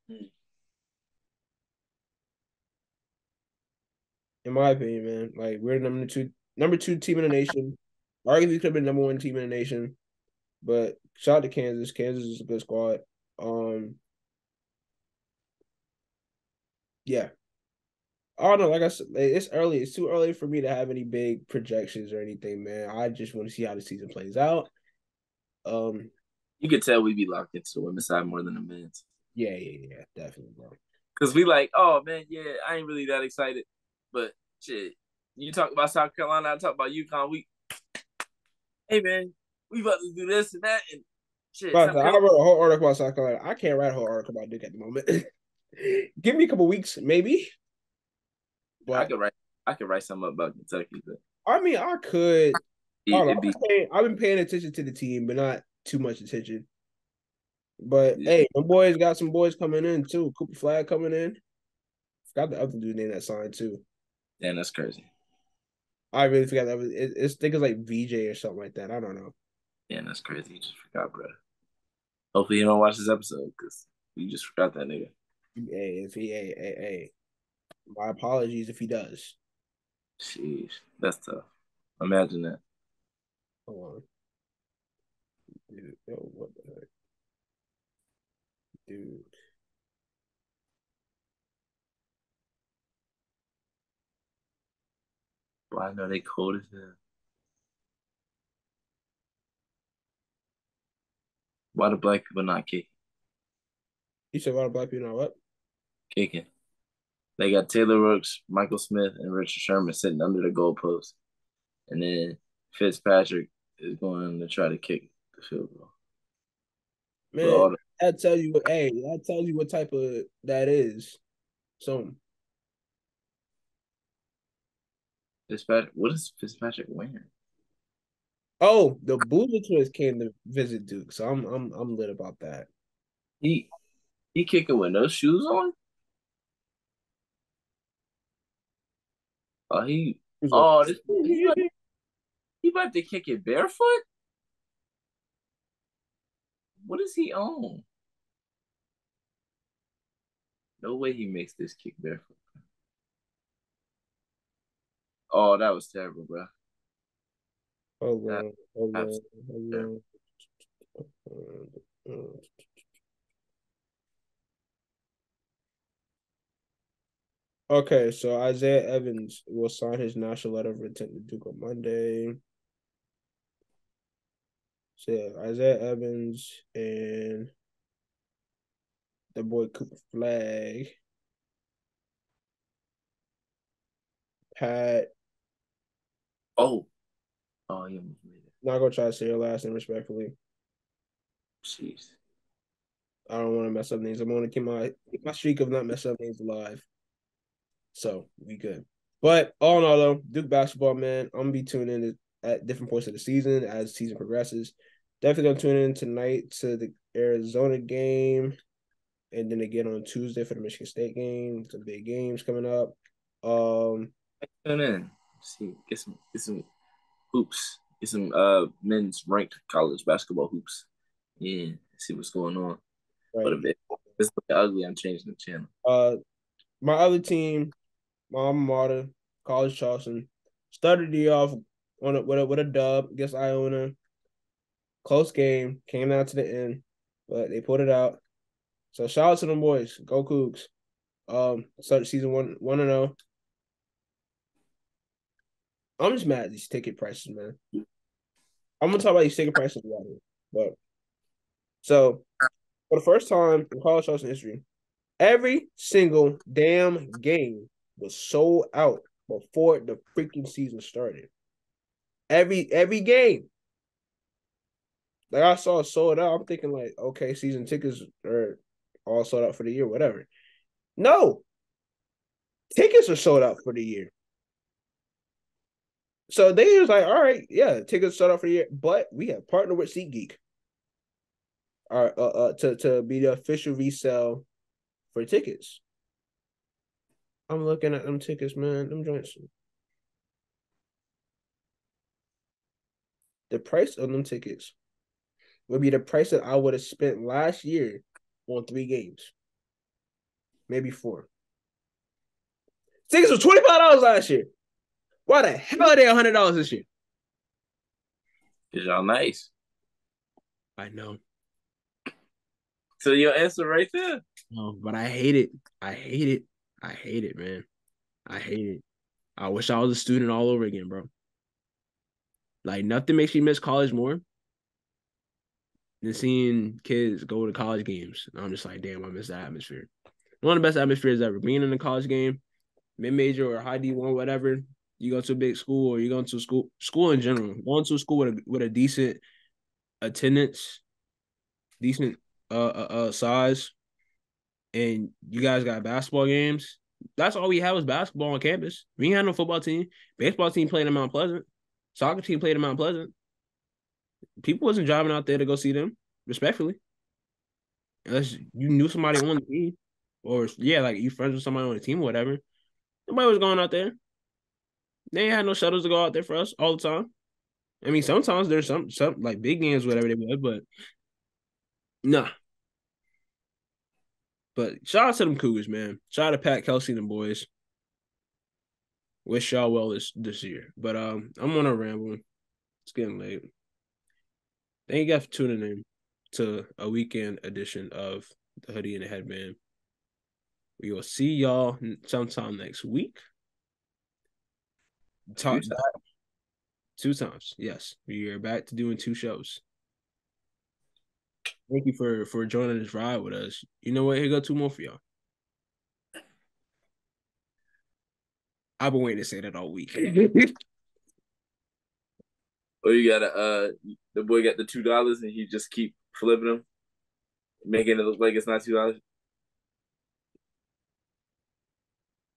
In my opinion, man. Like we're the number two team in the nation. Arguably could have been number one team in the nation. But shout out to Kansas. Kansas is a good squad. Um, yeah. I don't know. Like I said, it's early. It's too early for me to have any big projections or anything, man. I just want to see how the season plays out. Um, You could tell we be locked into the women's side more than the men's. yeah, definitely, bro. Cause we like, oh man, yeah, I ain't really that excited. But shit, you talk about South Carolina, I talk about UConn. Hey man, we about to do this and that and shit. But South I Carolina, wrote a whole article about South Carolina. I can't write a whole article about Duke at the moment. Give me a couple weeks, maybe. I But could write, I could write something about Kentucky, but I mean, I could. I don't know. it'd be I've been paying attention to the team, but not too much attention. But yeah, hey, the boys got some boys coming in too. Cooper Flag coming in. Forgot the other dude name that signed too. damn, that's crazy. I really forgot that was. It's I think it's like VJ or something like that. I don't know. Yeah, that's crazy. You just forgot, bro. Hopefully, you don't watch this episode because you just forgot that nigga. Hey, if he, hey, my apologies if he does. Sheesh, that's tough. Imagine that. Hold on, dude. Yo, what the heck, dude? Well, I know they cold as hell. Why the black people not You said a lot of black people know what? kicking? They got Taylor Rooks, Michael Smith, and Richard Sherman sitting under the goalpost, and then Fitzpatrick is going to try to kick the field goal. But Man, all the that tells you what. Hey, that tells you what type of that is. So, Fitzpatrick, what is Fitzpatrick wearing? oh, the Boozer twins came to visit Duke, so I'm lit about that. He he kicking with no shoes on. Oh he He was oh this like, he about to kick it barefoot. What is he on? No way he makes this kick barefoot. Oh, that was terrible, bro. hold That on, hold on, absolutely terrible. hold on. Okay, so Isaiah Evans will sign his national letter of intent to Duke on Monday. So yeah, Isaiah Evans and the boy Cooper Flag. Pat. Oh, you made it. Not gonna try to say your last name respectfully. Jeez. I don't want to mess up names. I'm gonna keep my streak of not messing up names alive. So we good. But all in all, though, Duke basketball, man, I'm gonna be tuning in at different points of the season as the season progresses. Definitely gonna tune in tonight to the Arizona game, and then again on Tuesday for the Michigan State game. Some big games coming up. Tune in. See, get some hoops. Get some men's ranked college basketball hoops. Yeah, see what's going on. But right. if it's looking ugly, I'm changing the channel. My other team, my alma mater, College Charleston, started the year off with a dub against Iona. Close game, came down to the end, but they put it out. So shout out to them boys. Go Cougs. Started season 1-0. I'm just mad at these ticket prices, man. I'm gonna talk about these ticket prices later. But so for the first time in college Charleston history, every single damn game was sold out before the freaking season started. Every game. Like I saw it sold out. I'm thinking like, okay, season tickets are all sold out for the year, whatever. No, tickets are sold out for the year. So they was like, all right, yeah, tickets sold out for the year, but we have partnered with SeatGeek, to be the official resale for tickets. I'm looking at them tickets, man. Them joints. The price of them tickets would be the price that I would have spent last year on 3 games, maybe 4. Tickets were $25 last year. Why the hell are they $100 this year? Cause y'all nice. I know. So your answer right there. No, but I hate it. I hate it. I hate it, man. I hate it. I wish I was a student all over again, bro. Like nothing makes me miss college more than seeing kids go to college games. I'm just like, damn, I miss that atmosphere. One of the best atmospheres ever. Being in a college game, mid-major or high D1, whatever. You go to a big school or you go to a school in general. Going to a school with a decent attendance, decent size, and you guys got basketball games. That's all we had was basketball on campus. We ain't had no football team. Baseball team played in Mount Pleasant. Soccer team played in Mount Pleasant. People wasn't driving out there to go see them, respectfully. Unless you knew somebody on the team. Or, yeah, like you friends with somebody on the team or whatever. Nobody was going out there. They ain't had no shuttles to go out there for us all the time. I mean, sometimes there's some like big games, whatever they were, but nah. But shout out to them Cougars, man. Shout out to Pat Kelsey and them boys. Wish y'all well this year. But I'm on a ramble. It's getting late. Thank you guys for tuning in to a weekend edition of the Hoodie and the Headband. We will see y'all sometime next week. Talk back 2 times. Yes, we are back to doing 2 shows. Thank you for joining this ride with us. You know what? Here go 2 more for y'all. I've been waiting to say that all week. Or you gotta the boy got the $2 and he just keep flipping them, making it look like it's not $2.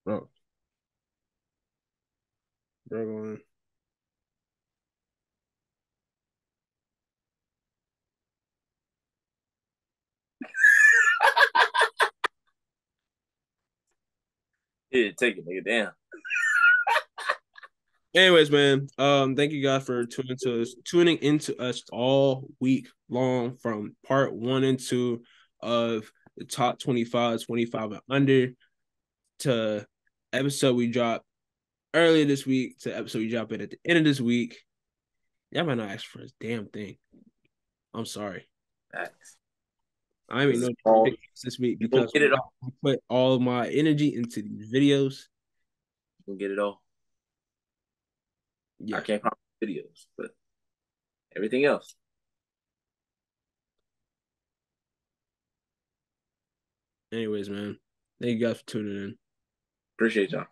Bro. Bro, Yeah, take it, nigga. Damn. anyways, man, thank you guys for tuning into us all week long from part 1 and 2 of the top 25 and under to episode we dropped earlier this week to episode we drop it at the end of this week. Y'all might not ask for a damn thing. I'm sorry. Facts. I ain't even know this week because get it all. I put all of my energy into these videos. You can get it all. Yeah. I can't promise videos, but everything else. Anyways, man. Thank you guys for tuning in. Appreciate y'all.